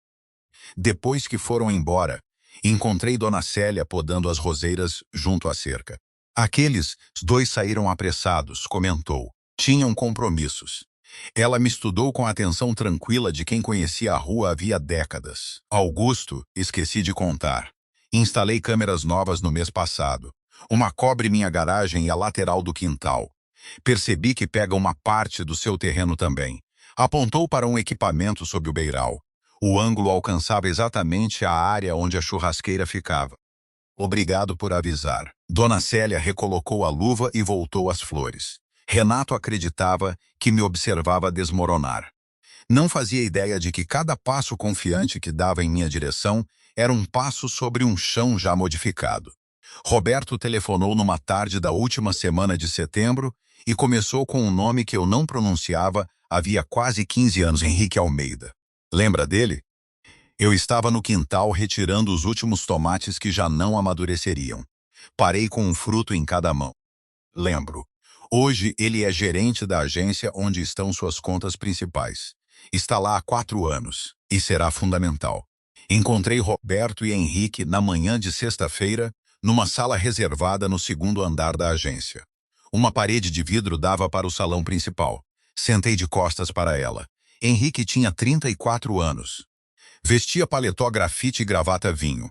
A: Depois que foram embora, encontrei Dona Célia podando as roseiras junto à cerca. Aqueles 2 saíram apressados, comentou. Tinham compromissos. Ela me estudou com a atenção tranquila de quem conhecia a rua havia décadas. Augusto, esqueci de contar. Instalei câmeras novas no mês passado. Uma cobre minha garagem e a lateral do quintal. Percebi que pega uma parte do seu terreno também. Apontou para um equipamento sob o beiral. O ângulo alcançava exatamente a área onde a churrasqueira ficava. Obrigado por avisar. Dona Célia recolocou a luva e voltou às flores. Renato acreditava que me observava desmoronar. Não fazia ideia de que cada passo confiante que dava em minha direção era um passo sobre um chão já modificado. Roberto telefonou numa tarde da última semana de setembro e começou com um nome que eu não pronunciava havia quase 15 anos, Henrique Almeida. Lembra dele? Eu estava no quintal retirando os últimos tomates que já não amadureceriam. Parei com um fruto em cada mão. Lembro. Hoje ele é gerente da agência onde estão suas contas principais. Está lá há 4 anos e será fundamental. Encontrei Roberto e Henrique na manhã de sexta-feira, numa sala reservada no 2º andar da agência. Uma parede de vidro dava para o salão principal. Sentei de costas para ela. Henrique tinha 34 anos. Vestia paletó grafite e gravata vinho.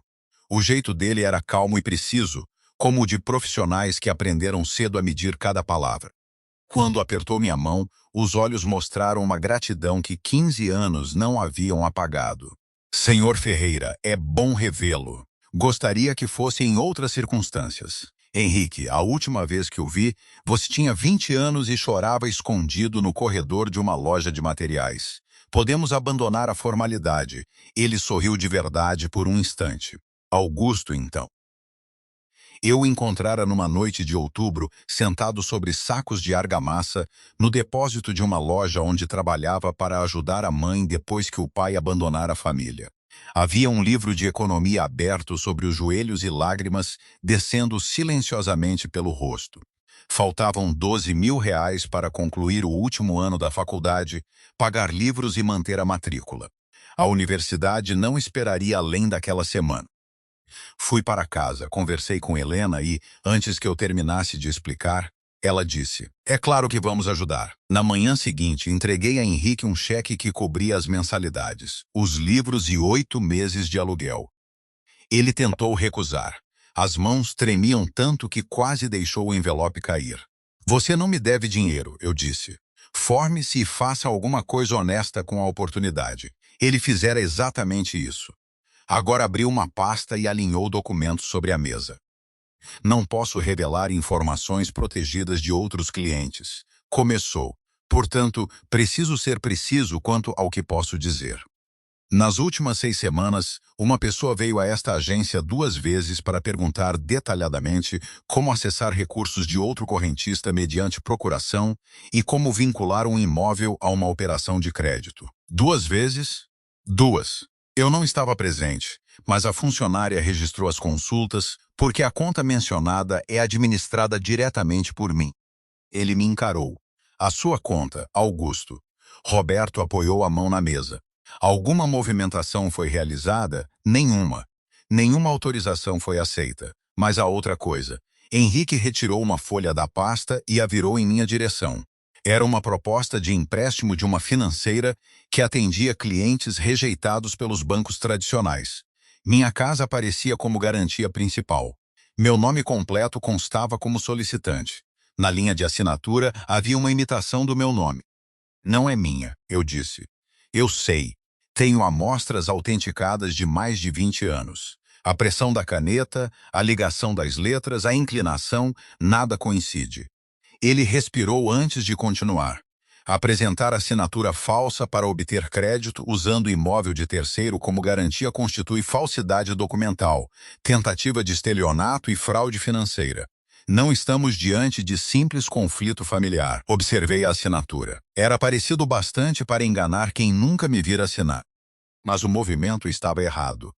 A: O jeito dele era calmo e preciso, como o de profissionais que aprenderam cedo a medir cada palavra. Quando apertou minha mão, os olhos mostraram uma gratidão que 15 anos não haviam apagado. Senhor Ferreira, é bom revê-lo. Gostaria que fosse em outras circunstâncias. Henrique, a última vez que o vi, você tinha 20 anos e chorava escondido no corredor de uma loja de materiais. Podemos abandonar a formalidade. Ele sorriu de verdade por um instante. Augusto, então. Eu o encontrara numa noite de outubro, sentado sobre sacos de argamassa, no depósito de uma loja onde trabalhava para ajudar a mãe depois que o pai abandonara a família. Havia um livro de economia aberto sobre os joelhos e lágrimas descendo silenciosamente pelo rosto. Faltavam 12 mil reais para concluir o último ano da faculdade, pagar livros e manter a matrícula. A universidade não esperaria além daquela semana. Fui para casa, conversei com Helena e, antes que eu terminasse de explicar, ela disse, é claro que vamos ajudar. Na manhã seguinte, entreguei a Henrique um cheque que cobria as mensalidades, os livros e 8 meses de aluguel. Ele tentou recusar. As mãos tremiam tanto que quase deixou o envelope cair. Você não me deve dinheiro, eu disse. Forme-se e faça alguma coisa honesta com a oportunidade. Ele fizera exatamente isso. Agora abriu uma pasta e alinhou documentos sobre a mesa. Não posso revelar informações protegidas de outros clientes. Começou. Portanto, preciso ser preciso quanto ao que posso dizer. Nas últimas 6 semanas, uma pessoa veio a esta agência 2 vezes para perguntar detalhadamente como acessar recursos de outro correntista mediante procuração e como vincular um imóvel a uma operação de crédito. 2 vezes? 2. Eu não estava presente, mas a funcionária registrou as consultas porque a conta mencionada é administrada diretamente por mim. Ele me encarou. A sua conta, Augusto. Roberto apoiou a mão na mesa. Alguma movimentação foi realizada? Nenhuma. Nenhuma autorização foi aceita. Mas a outra coisa. Henrique retirou uma folha da pasta e a virou em minha direção. Era uma proposta de empréstimo de uma financeira que atendia clientes rejeitados pelos bancos tradicionais. Minha casa aparecia como garantia principal. Meu nome completo constava como solicitante. Na linha de assinatura havia uma imitação do meu nome. Não é minha, eu disse. Eu sei. Tenho amostras autenticadas de mais de 20 anos. A pressão da caneta, a ligação das letras, a inclinação, nada coincide. Ele respirou antes de continuar. Apresentar assinatura falsa para obter crédito usando imóvel de terceiro como garantia constitui falsidade documental, tentativa de estelionato e fraude financeira. Não estamos diante de simples conflito familiar. Observei a assinatura. Era parecido bastante para enganar quem nunca me vira assinar. Mas o movimento estava errado.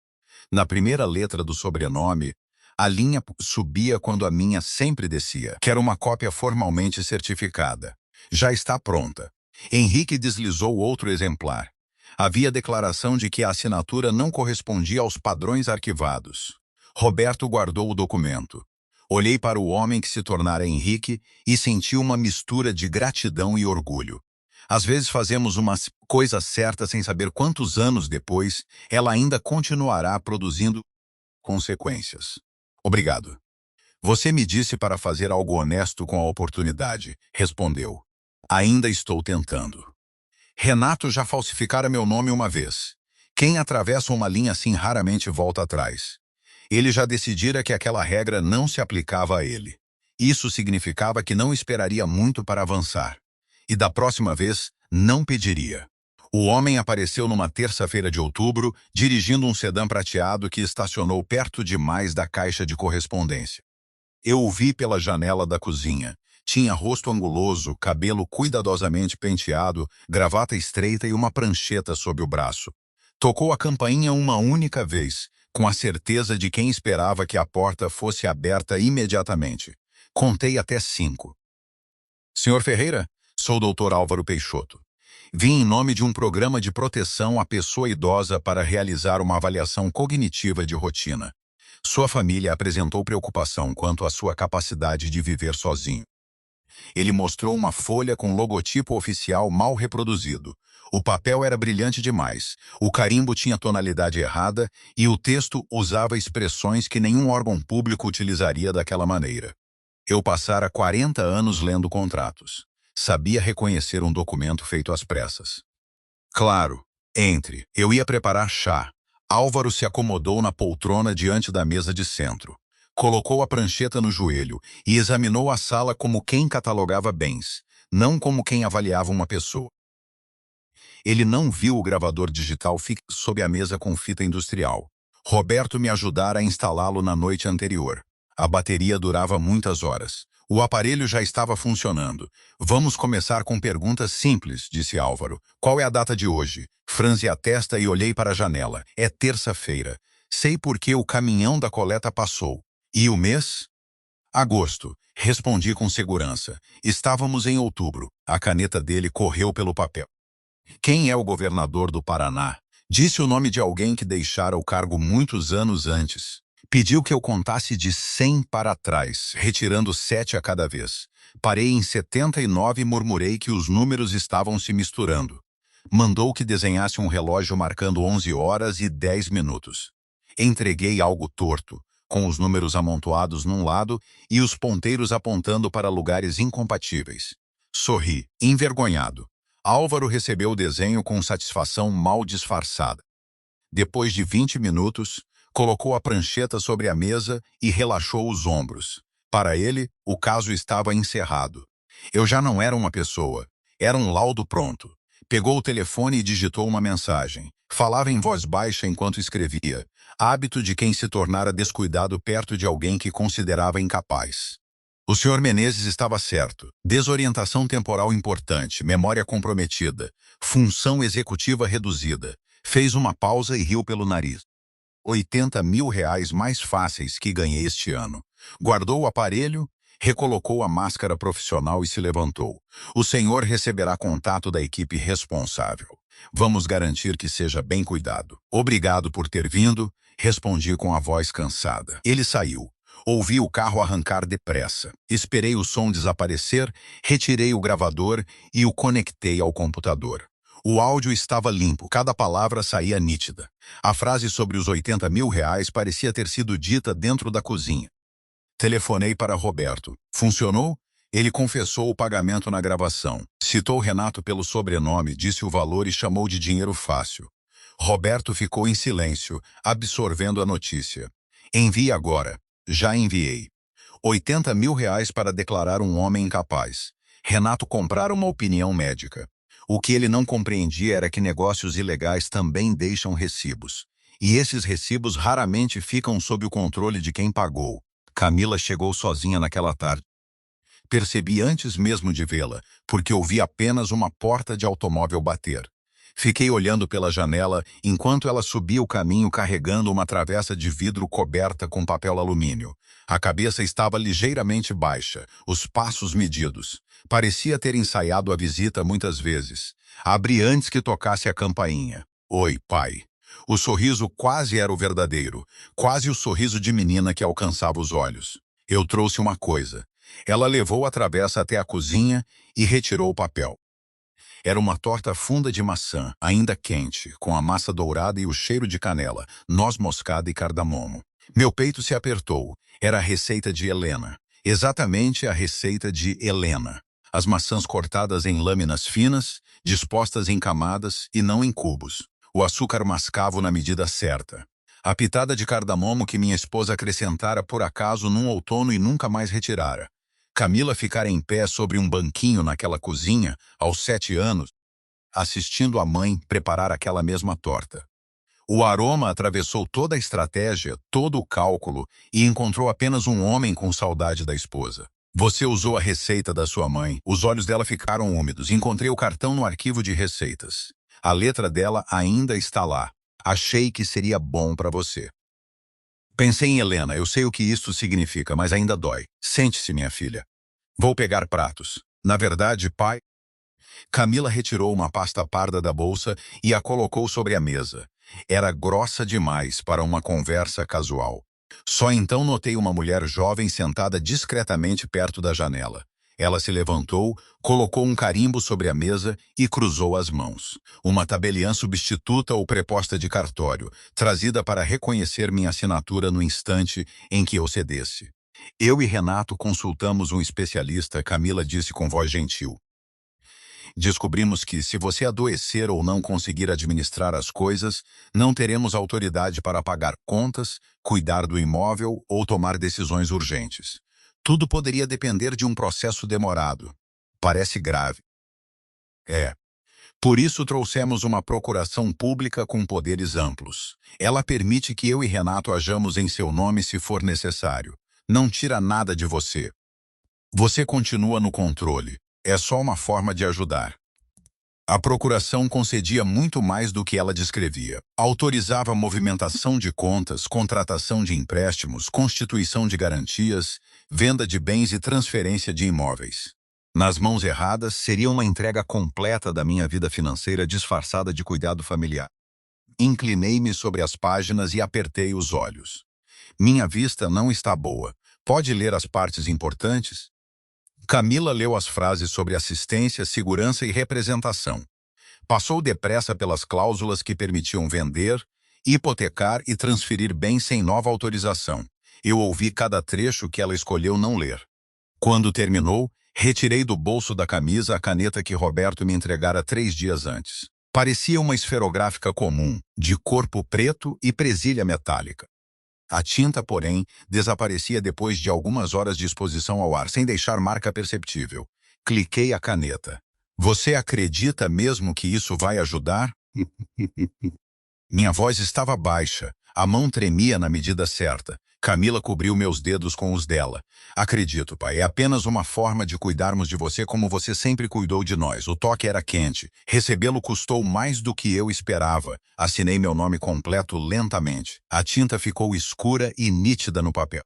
A: Na primeira letra do sobrenome, a linha subia quando a minha sempre descia. Quero uma cópia formalmente certificada. Já está pronta. Henrique deslizou outro exemplar. Havia declaração de que a assinatura não correspondia aos padrões arquivados. Roberto guardou o documento. Olhei para o homem que se tornara Henrique e senti uma mistura de gratidão e orgulho. Às vezes fazemos uma coisa certa sem saber quantos anos depois ela ainda continuará produzindo consequências. Obrigado. Você me disse para fazer algo honesto com a oportunidade, respondeu. Ainda estou tentando. Renato já falsificara meu nome uma vez. Quem atravessa uma linha assim raramente volta atrás. Ele já decidira que aquela regra não se aplicava a ele. Isso significava que não esperaria muito para avançar. E da próxima vez, não pediria. O homem apareceu numa terça-feira de outubro, dirigindo um sedã prateado que estacionou perto demais da caixa de correspondência. Eu o vi pela janela da cozinha. Tinha rosto anguloso, cabelo cuidadosamente penteado, gravata estreita e uma prancheta sob o braço. Tocou a campainha uma única vez, com a certeza de quem esperava que a porta fosse aberta imediatamente. Contei até 5. Senhor Ferreira, sou o Dr. Álvaro Peixoto. Vim em nome de um programa de proteção à pessoa idosa para realizar uma avaliação cognitiva de rotina. Sua família apresentou preocupação quanto à sua capacidade de viver sozinho. Ele mostrou uma folha com logotipo oficial mal reproduzido. O papel era brilhante demais, o carimbo tinha tonalidade errada e o texto usava expressões que nenhum órgão público utilizaria daquela maneira. Eu passara 40 anos lendo contratos. Sabia reconhecer um documento feito às pressas. Claro, entre. Eu ia preparar chá. Álvaro se acomodou na poltrona diante da mesa de centro. Colocou a prancheta no joelho e examinou a sala como quem catalogava bens, não como quem avaliava uma pessoa. Ele não viu o gravador digital fixo sob a mesa com fita industrial. Roberto me ajudara a instalá-lo na noite anterior. A bateria durava muitas horas. O aparelho já estava funcionando. Vamos começar com perguntas simples, disse Álvaro. Qual é a data de hoje? Franzi a testa e olhei para a janela. É terça-feira. Sei porque o caminhão da coleta passou. E o mês? Agosto. Respondi com segurança. Estávamos em outubro. A caneta dele correu pelo papel. Quem é o governador do Paraná? Disse o nome de alguém que deixara o cargo muitos anos antes. Pediu que eu contasse de 100 para trás, retirando 7 a cada vez. Parei em 79 e murmurei que os números estavam se misturando. Mandou que desenhasse um relógio marcando 11 horas e 10 minutos. Entreguei algo torto, com os números amontoados num lado e os ponteiros apontando para lugares incompatíveis. Sorri, envergonhado. Álvaro recebeu o desenho com satisfação mal disfarçada. Depois de 20 minutos, colocou a prancheta sobre a mesa e relaxou os ombros. Para ele, o caso estava encerrado. Eu já não era uma pessoa, era um laudo pronto. Pegou o telefone e digitou uma mensagem. Falava em voz baixa enquanto escrevia, hábito de quem se tornara descuidado perto de alguém que considerava incapaz. O Sr. Menezes estava certo. Desorientação temporal importante, memória comprometida, função executiva reduzida. Fez uma pausa e riu pelo nariz. 80 mil reais mais fáceis que ganhei este ano. Guardou o aparelho, recolocou a máscara profissional e se levantou. O senhor receberá contato da equipe responsável. Vamos garantir que seja bem cuidado. Obrigado por ter vindo, respondi com a voz cansada. Ele saiu. Ouvi o carro arrancar depressa. Esperei o som desaparecer, retirei o gravador e o conectei ao computador. O áudio estava limpo, cada palavra saía nítida. A frase sobre os 80 mil reais parecia ter sido dita dentro da cozinha. Telefonei para Roberto. Funcionou? Ele confessou o pagamento na gravação. Citou Renato pelo sobrenome, disse o valor e chamou de dinheiro fácil. Roberto ficou em silêncio, absorvendo a notícia. Envie agora. Já enviei. 80 mil reais para declarar um homem incapaz. Renato comprara uma opinião médica. O que ele não compreendia era que negócios ilegais também deixam recibos. E esses recibos raramente ficam sob o controle de quem pagou. Camila chegou sozinha naquela tarde. Percebi antes mesmo de vê-la, porque ouvi apenas uma porta de automóvel bater. Fiquei olhando pela janela enquanto ela subia o caminho carregando uma travessa de vidro coberta com papel alumínio. A cabeça estava ligeiramente baixa, os passos medidos. Parecia ter ensaiado a visita muitas vezes. Abri antes que tocasse a campainha. Oi, pai. O sorriso quase era o verdadeiro, quase o sorriso de menina que alcançava os olhos. Eu trouxe uma coisa. Ela levou a travessa até a cozinha e retirou o papel. Era uma torta funda de maçã, ainda quente, com a massa dourada e o cheiro de canela, noz moscada e cardamomo. Meu peito se apertou. Era a receita de Helena. Exatamente a receita de Helena. As maçãs cortadas em lâminas finas, dispostas em camadas e não em cubos. O açúcar mascavo na medida certa. A pitada de cardamomo que minha esposa acrescentara por acaso num outono e nunca mais retirara. Camila ficara em pé sobre um banquinho naquela cozinha, aos 7 anos, assistindo a mãe preparar aquela mesma torta. O aroma atravessou toda a estratégia, todo o cálculo, e encontrou apenas um homem com saudade da esposa. Você usou a receita da sua mãe. Os olhos dela ficaram úmidos. Encontrei o cartão no arquivo de receitas. A letra dela ainda está lá. Achei que seria bom para você. Pensei em Helena, eu sei o que isso significa, mas ainda dói. Sente-se, minha filha. Vou pegar pratos. Na verdade, pai... Camila retirou uma pasta parda da bolsa e a colocou sobre a mesa. Era grossa demais para uma conversa casual. Só então notei uma mulher jovem sentada discretamente perto da janela. Ela se levantou, colocou um carimbo sobre a mesa e cruzou as mãos. Uma tabeliã substituta ou preposta de cartório, trazida para reconhecer minha assinatura no instante em que eu cedesse. Eu e Renato consultamos um especialista, Camila disse com voz gentil. Descobrimos que, se você adoecer ou não conseguir administrar as coisas, não teremos autoridade para pagar contas, cuidar do imóvel ou tomar decisões urgentes. Tudo poderia depender de um processo demorado. Parece grave. É. Por isso trouxemos uma procuração pública com poderes amplos. Ela permite que eu e Renato hajamos em seu nome se for necessário. Não tira nada de você. Você continua no controle. É só uma forma de ajudar. A procuração concedia muito mais do que ela descrevia. Autorizava movimentação de contas, contratação de empréstimos, constituição de garantias, venda de bens e transferência de imóveis. Nas mãos erradas, seria uma entrega completa da minha vida financeira disfarçada de cuidado familiar. Inclinei-me sobre as páginas e apertei os olhos. Minha vista não está boa. Pode ler as partes importantes? Camila leu as frases sobre assistência, segurança e representação. Passou depressa pelas cláusulas que permitiam vender hipotecar e transferir bens sem nova autorização. Eu ouvi cada trecho que ela escolheu não ler. Quando terminou, retirei do bolso da camisa a caneta que Roberto me entregara 3 dias antes. Parecia uma esferográfica comum, de corpo preto e presilha metálica. A tinta, porém, desaparecia depois de algumas horas de exposição ao ar, sem deixar marca perceptível. Cliquei a caneta. Você acredita mesmo que isso vai ajudar? Minha voz estava baixa, a mão tremia na medida certa. Camila cobriu meus dedos com os dela. Acredito, pai, é apenas uma forma de cuidarmos de você como você sempre cuidou de nós. O toque era quente. Recebê-lo custou mais do que eu esperava. Assinei meu nome completo lentamente. A tinta ficou escura e nítida no papel.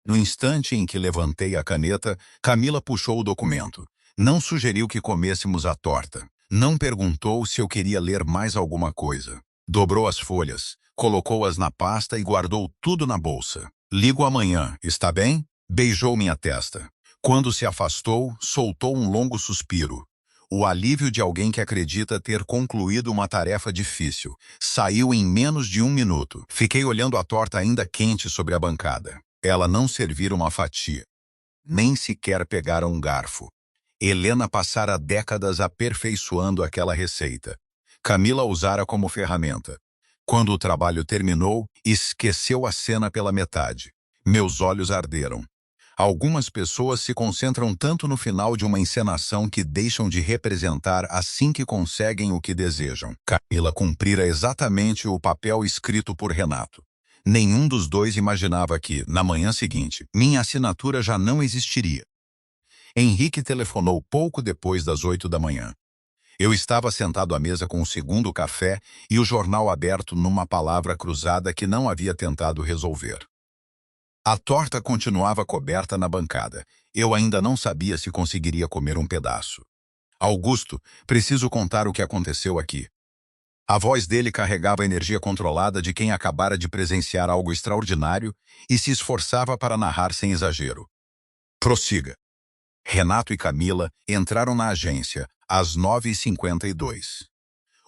A: No instante em que levantei a caneta, Camila puxou o documento. Não sugeriu que comêssemos a torta. Não perguntou se eu queria ler mais alguma coisa. Dobrou as folhas, colocou-as na pasta e guardou tudo na bolsa. Ligo amanhã, está bem? Beijou minha testa. Quando se afastou, soltou um longo suspiro. O alívio de alguém que acredita ter concluído uma tarefa difícil. Saiu em menos de 1 minuto. Fiquei olhando a torta ainda quente sobre a bancada. Ela não servira uma fatia. Nem sequer pegara um garfo. Helena passara décadas aperfeiçoando aquela receita. Camila usara como ferramenta. Quando o trabalho terminou, esqueceu a cena pela metade. Meus olhos arderam. Algumas pessoas se concentram tanto no final de uma encenação que deixam de representar assim que conseguem o que desejam. Camila cumprira exatamente o papel escrito por Renato. Nenhum dos dois imaginava que, na manhã seguinte, minha assinatura já não existiria. Henrique telefonou pouco depois das 8 da manhã. Eu estava sentado à mesa com o segundo café e o jornal aberto numa palavra cruzada que não havia tentado resolver. A torta continuava coberta na bancada. Eu ainda não sabia se conseguiria comer um pedaço. Augusto, preciso contar o que aconteceu aqui. A voz dele carregava a energia controlada de quem acabara de presenciar algo extraordinário e se esforçava para narrar sem exagero. Prossiga. Renato e Camila entraram na agência às 9h52.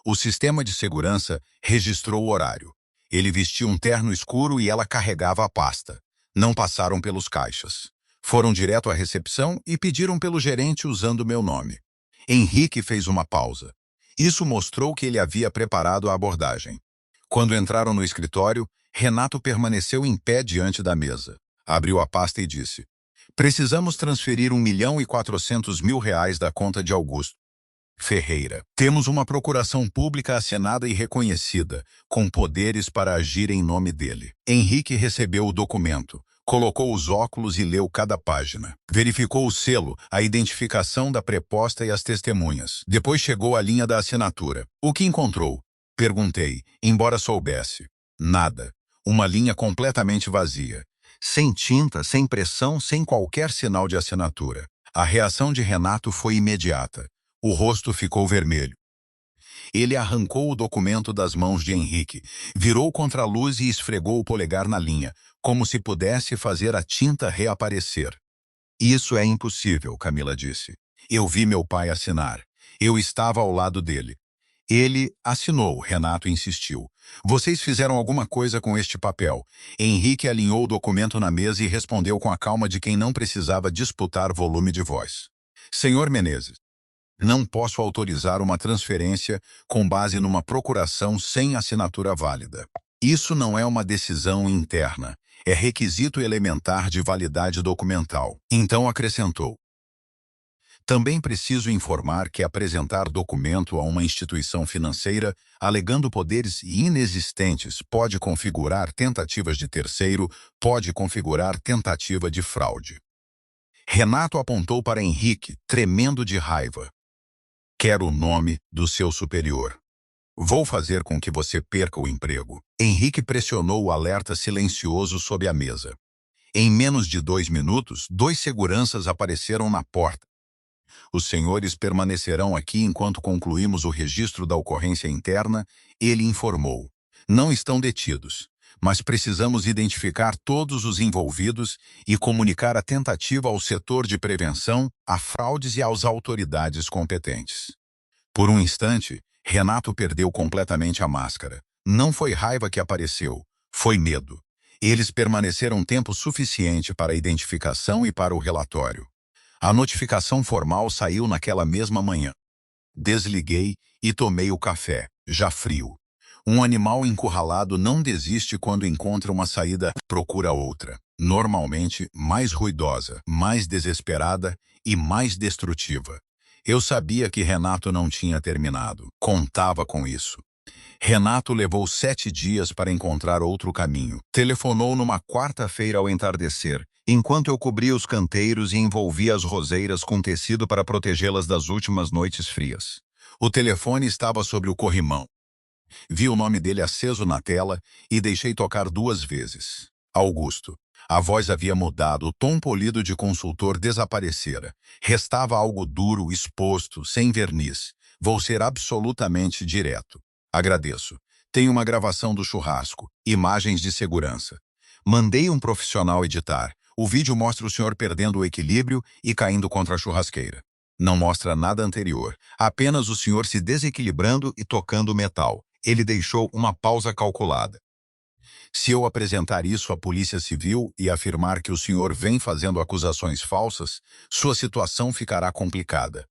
A: O sistema de segurança registrou o horário. Ele vestia um terno escuro e ela carregava a pasta. Não passaram pelos caixas. Foram direto à recepção e pediram pelo gerente usando meu nome. Henrique fez uma pausa. Isso mostrou que ele havia preparado a abordagem. Quando entraram no escritório, Renato permaneceu em pé diante da mesa. Abriu a pasta e disse: precisamos transferir R$ 1.400.000 da conta de Augusto Ferreira. Temos uma procuração pública assinada e reconhecida, com poderes para agir em nome dele. Henrique recebeu o documento, colocou os óculos e leu cada página. Verificou o selo, a identificação da preposta e as testemunhas. Depois chegou à linha da assinatura. O que encontrou? Perguntei, embora soubesse. Nada. Uma linha completamente vazia. Sem tinta, sem pressão, sem qualquer sinal de assinatura. A reação de Renato foi imediata. O rosto ficou vermelho. Ele arrancou o documento das mãos de Henrique, virou contra a luz e esfregou o polegar na linha, como se pudesse fazer a tinta reaparecer. Isso é impossível, Camila disse. Eu vi meu pai assinar. Eu estava ao lado dele. Ele assinou, Renato insistiu. Vocês fizeram alguma coisa com este papel. Henrique alinhou o documento na mesa e respondeu com a calma de quem não precisava disputar volume de voz. Senhor Menezes, não posso autorizar uma transferência com base numa procuração sem assinatura válida. Isso não é uma decisão interna. É requisito elementar de validade documental. Então acrescentou: também preciso informar que apresentar documento a uma instituição financeira alegando poderes inexistentes pode configurar tentativas de terceiro, pode configurar tentativa de fraude. Renato apontou para Henrique, tremendo de raiva. Quero o nome do seu superior. Vou fazer com que você perca o emprego. Henrique pressionou o alerta silencioso sob a mesa. Em menos de 2 minutos, 2 seguranças apareceram na porta. Os senhores permanecerão aqui enquanto concluímos o registro da ocorrência interna, ele informou. Não estão detidos, mas precisamos identificar todos os envolvidos e comunicar a tentativa ao setor de prevenção, a fraudes e às autoridades competentes. Por um instante, Renato perdeu completamente a máscara. Não foi raiva que apareceu, foi medo. Eles permaneceram tempo suficiente para a identificação e para o relatório. A notificação formal saiu naquela mesma manhã. Desliguei e tomei o café, já frio. Um animal encurralado não desiste quando encontra uma saída, procura outra. Normalmente, mais ruidosa, mais desesperada e mais destrutiva. Eu sabia que Renato não tinha terminado. Contava com isso. Renato levou 7 dias para encontrar outro caminho. Telefonou numa quarta-feira ao entardecer, enquanto eu cobria os canteiros e envolvia as roseiras com tecido para protegê-las das últimas noites frias. O telefone estava sobre o corrimão. Vi o nome dele aceso na tela e deixei tocar 2 vezes. Augusto. A voz havia mudado, o tom polido de consultor desaparecera. Restava algo duro, exposto, sem verniz. Vou ser absolutamente direto. Agradeço. Tenho uma gravação do churrasco. Imagens de segurança. Mandei um profissional editar. O vídeo mostra o senhor perdendo o equilíbrio e caindo contra a churrasqueira. Não mostra nada anterior. Apenas o senhor se desequilibrando e tocando o metal. Ele deixou uma pausa calculada. Se eu apresentar isso à Polícia Civil e afirmar que o senhor vem fazendo acusações falsas, sua situação ficará complicada.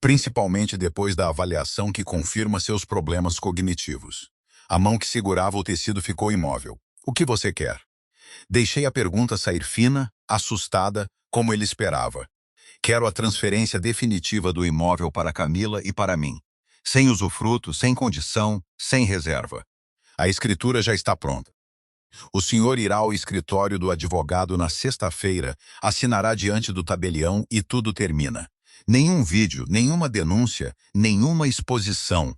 A: Principalmente depois da avaliação que confirma seus problemas cognitivos. A mão que segurava o tecido ficou imóvel. O que você quer? Deixei a pergunta sair fina, assustada, como ele esperava. Quero a transferência definitiva do imóvel para Camila e para mim. Sem usufruto, sem condição, sem reserva. A escritura já está pronta. O senhor irá ao escritório do advogado na sexta-feira, assinará diante do tabelião e tudo termina. Nenhum vídeo, nenhuma denúncia, nenhuma exposição.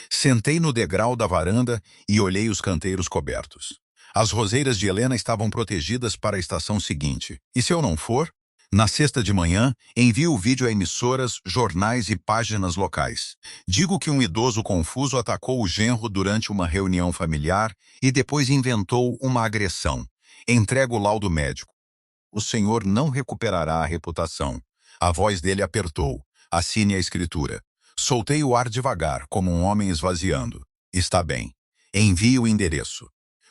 A: Sentei no degrau da varanda e olhei os canteiros cobertos. As roseiras de Helena estavam protegidas para a estação seguinte. E se eu não for? Na sexta de manhã, envio o vídeo a emissoras, jornais e páginas locais. Digo que um idoso confuso atacou o genro durante uma reunião familiar e depois inventou uma agressão. Entrego o laudo médico. O senhor não recuperará a reputação. A voz dele apertou. Assine a escritura. Soltei o ar devagar, como um homem esvaziando. Está bem. Envie o endereço.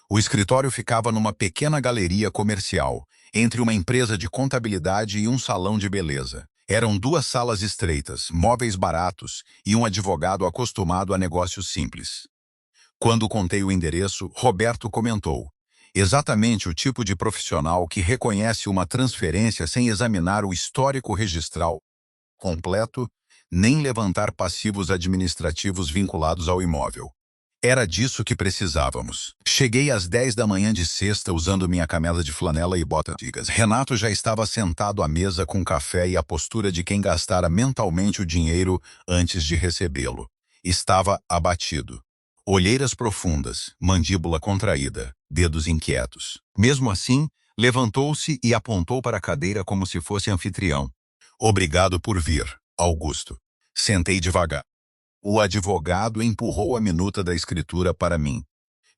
A: O escritório ficava numa pequena galeria comercial, entre uma empresa de contabilidade e um salão de beleza. Eram 2 salas estreitas, móveis baratos e um advogado acostumado a negócios simples. Quando contei o endereço, Roberto comentou: exatamente o tipo de profissional que reconhece uma transferência sem examinar o histórico registral completo, nem levantar passivos administrativos vinculados ao imóvel. Era disso que precisávamos. Cheguei às 10 da manhã de sexta usando minha camisa de flanela e botas antigas. Renato já estava sentado à mesa com café e a postura de quem gastara mentalmente o dinheiro antes de recebê-lo. Estava abatido. Olheiras profundas, mandíbula contraída, dedos inquietos. Mesmo assim, levantou-se e apontou para a cadeira como se fosse anfitrião. Obrigado por vir, Augusto. Sentei devagar. O advogado empurrou a minuta da escritura para mim.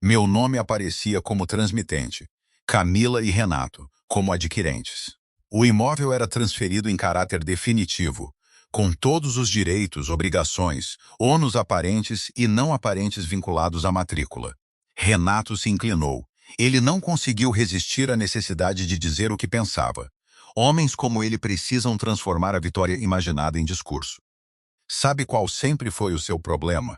A: Meu nome aparecia como transmitente, Camila e Renato, como adquirentes. O imóvel era transferido em caráter definitivo, com todos os direitos, obrigações, ônus aparentes e não aparentes vinculados à matrícula. Renato se inclinou. Ele não conseguiu resistir à necessidade de dizer o que pensava. Homens como ele precisam transformar a vitória imaginada em discurso. Sabe qual sempre foi o seu problema?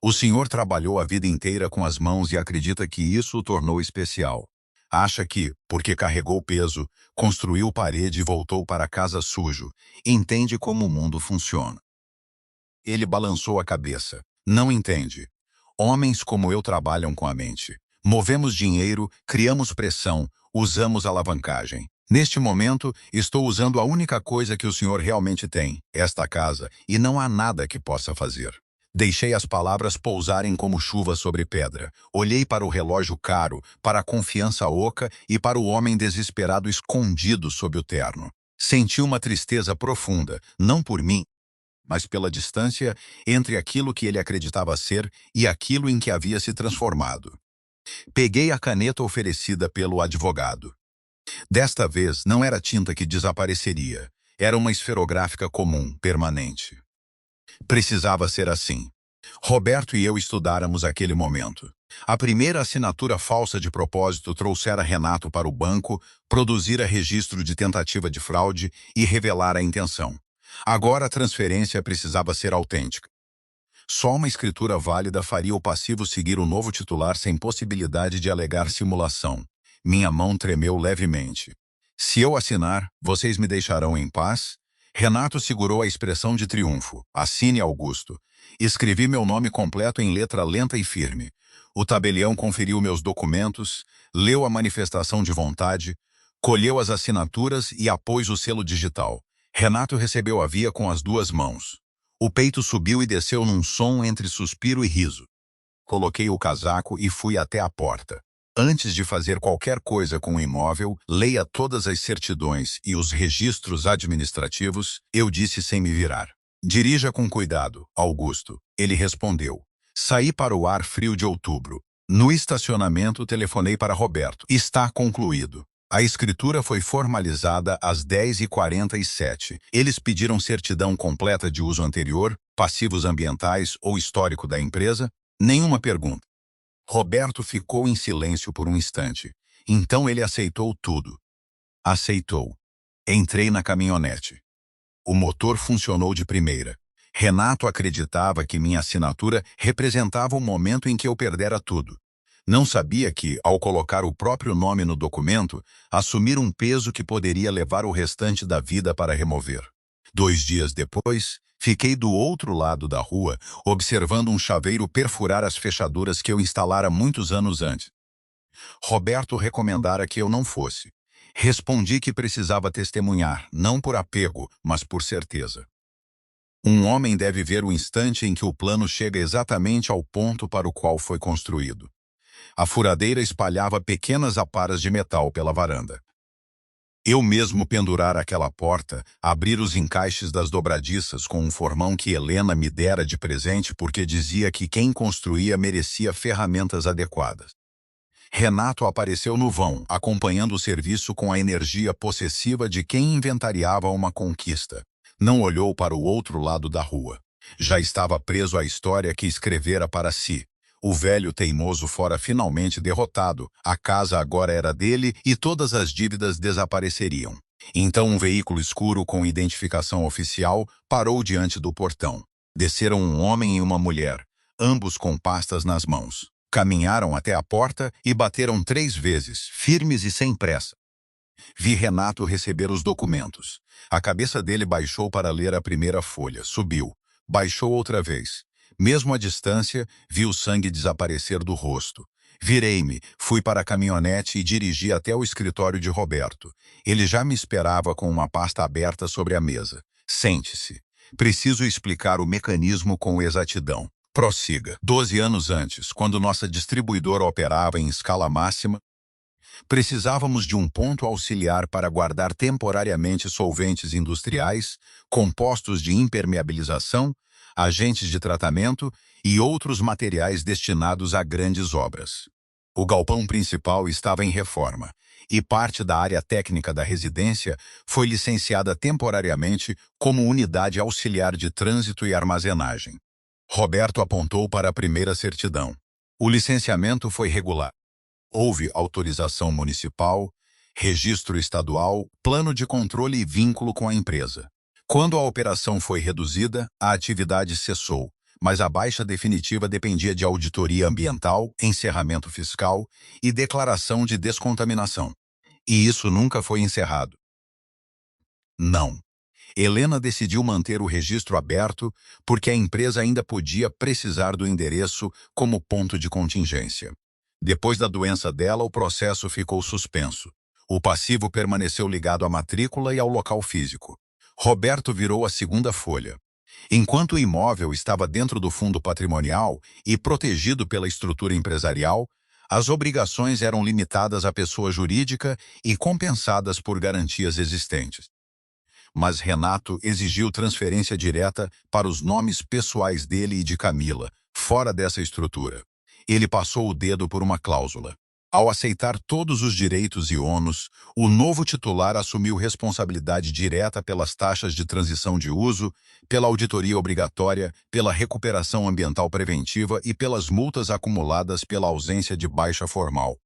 A: O senhor trabalhou a vida inteira com as mãos e acredita que isso o tornou especial. Acha que, porque carregou peso, construiu parede e voltou para casa sujo, entende como o mundo funciona. Ele balançou a cabeça. Não entende. Homens como eu trabalham com a mente. Movemos dinheiro, criamos pressão, usamos alavancagem. Neste momento, estou usando a única coisa que o senhor realmente tem, esta casa, e não há nada que possa fazer. Deixei as palavras pousarem como chuva sobre pedra. Olhei para o relógio caro, para a confiança oca e para o homem desesperado escondido sob o terno. Senti uma tristeza profunda, não por mim, mas pela distância entre aquilo que ele acreditava ser e aquilo em que havia se transformado. Peguei a caneta oferecida pelo advogado. Desta vez, não era tinta que desapareceria. Era uma esferográfica comum, permanente. Precisava ser assim. Roberto e eu estudáramos aquele momento. A primeira assinatura falsa de propósito trouxera Renato para o banco, produzira registro de tentativa de fraude e revelara a intenção. Agora a transferência precisava ser autêntica. Só uma escritura válida faria o passivo seguir o novo titular sem possibilidade de alegar simulação. Minha mão tremeu levemente. Se eu assinar, vocês me deixarão em paz? Renato segurou a expressão de triunfo. Assine, Augusto. Escrevi meu nome completo em letra lenta e firme. O tabelião conferiu meus documentos, leu a manifestação de vontade, colheu as assinaturas e apôs o selo digital. Renato recebeu a via com as duas mãos. O peito subiu e desceu num som entre suspiro e riso. Coloquei o casaco e fui até a porta. Antes de fazer qualquer coisa com o imóvel, leia todas as certidões e os registros administrativos, eu disse sem me virar. Dirija com cuidado, Augusto. Ele respondeu. Saí para o ar frio de outubro. No estacionamento, telefonei para Roberto. Está concluído. A escritura foi formalizada às 10h47. Eles pediram certidão completa de uso anterior, passivos ambientais ou histórico da empresa? Nenhuma pergunta. Roberto ficou em silêncio por um instante. Então ele aceitou tudo. Aceitou. Entrei na caminhonete. O motor funcionou de primeira. Renato acreditava que minha assinatura representava o momento em que eu perdera tudo. Não sabia que, ao colocar o próprio nome no documento, assumir um peso que poderia levar o restante da vida para remover. 2 dias depois, fiquei do outro lado da rua, observando um chaveiro perfurar as fechaduras que eu instalara muitos anos antes. Roberto recomendara que eu não fosse. Respondi que precisava testemunhar, não por apego, mas por certeza. Um homem deve ver o instante em que o plano chega exatamente ao ponto para o qual foi construído. A furadeira espalhava pequenas aparas de metal pela varanda. Eu mesmo pendurar aquela porta, abrir os encaixes das dobradiças com um formão que Helena me dera de presente porque dizia que quem construía merecia ferramentas adequadas. Renato apareceu no vão, acompanhando o serviço com a energia possessiva de quem inventariava uma conquista. Não olhou para o outro lado da rua. Já estava preso à história que escrevera para si. O velho teimoso fora finalmente derrotado, a casa agora era dele e todas as dívidas desapareceriam. Então um veículo escuro com identificação oficial parou diante do portão. Desceram um homem e uma mulher, ambos com pastas nas mãos. Caminharam até a porta e bateram 3 vezes, firmes e sem pressa. Vi Renato receber os documentos. A cabeça dele baixou para ler a primeira folha, subiu, baixou outra vez. Mesmo à distância, vi o sangue desaparecer do rosto. Virei-me, fui para a caminhonete e dirigi até o escritório de Roberto. Ele já me esperava com uma pasta aberta sobre a mesa. Sente-se. Preciso explicar o mecanismo com exatidão. Prossiga. 12 anos antes, quando nossa distribuidora operava em escala máxima, precisávamos de um ponto auxiliar para guardar temporariamente solventes industriais, compostos de impermeabilização, agentes de tratamento e outros materiais destinados a grandes obras. O galpão principal estava em reforma, e parte da área técnica da residência foi licenciada temporariamente como unidade auxiliar de trânsito e armazenagem. Roberto apontou para a primeira certidão. O licenciamento foi regular. Houve autorização municipal, registro estadual, plano de controle e vínculo com a empresa. Quando a operação foi reduzida, a atividade cessou, mas a baixa definitiva dependia de auditoria ambiental, encerramento fiscal e declaração de descontaminação. E isso nunca foi encerrado. Não. Helena decidiu manter o registro aberto porque a empresa ainda podia precisar do endereço como ponto de contingência. Depois da doença dela, o processo ficou suspenso. O passivo permaneceu ligado à matrícula e ao local físico. Roberto virou a segunda folha. Enquanto o imóvel estava dentro do fundo patrimonial e protegido pela estrutura empresarial, as obrigações eram limitadas à pessoa jurídica e compensadas por garantias existentes. Mas Renato exigiu transferência direta para os nomes pessoais dele e de Camila, fora dessa estrutura. Ele passou o dedo por uma cláusula. Ao aceitar todos os direitos e ônus, o novo titular assumiu responsabilidade direta pelas taxas de transição de uso, pela auditoria obrigatória, pela recuperação ambiental preventiva e pelas multas acumuladas pela ausência de baixa formal.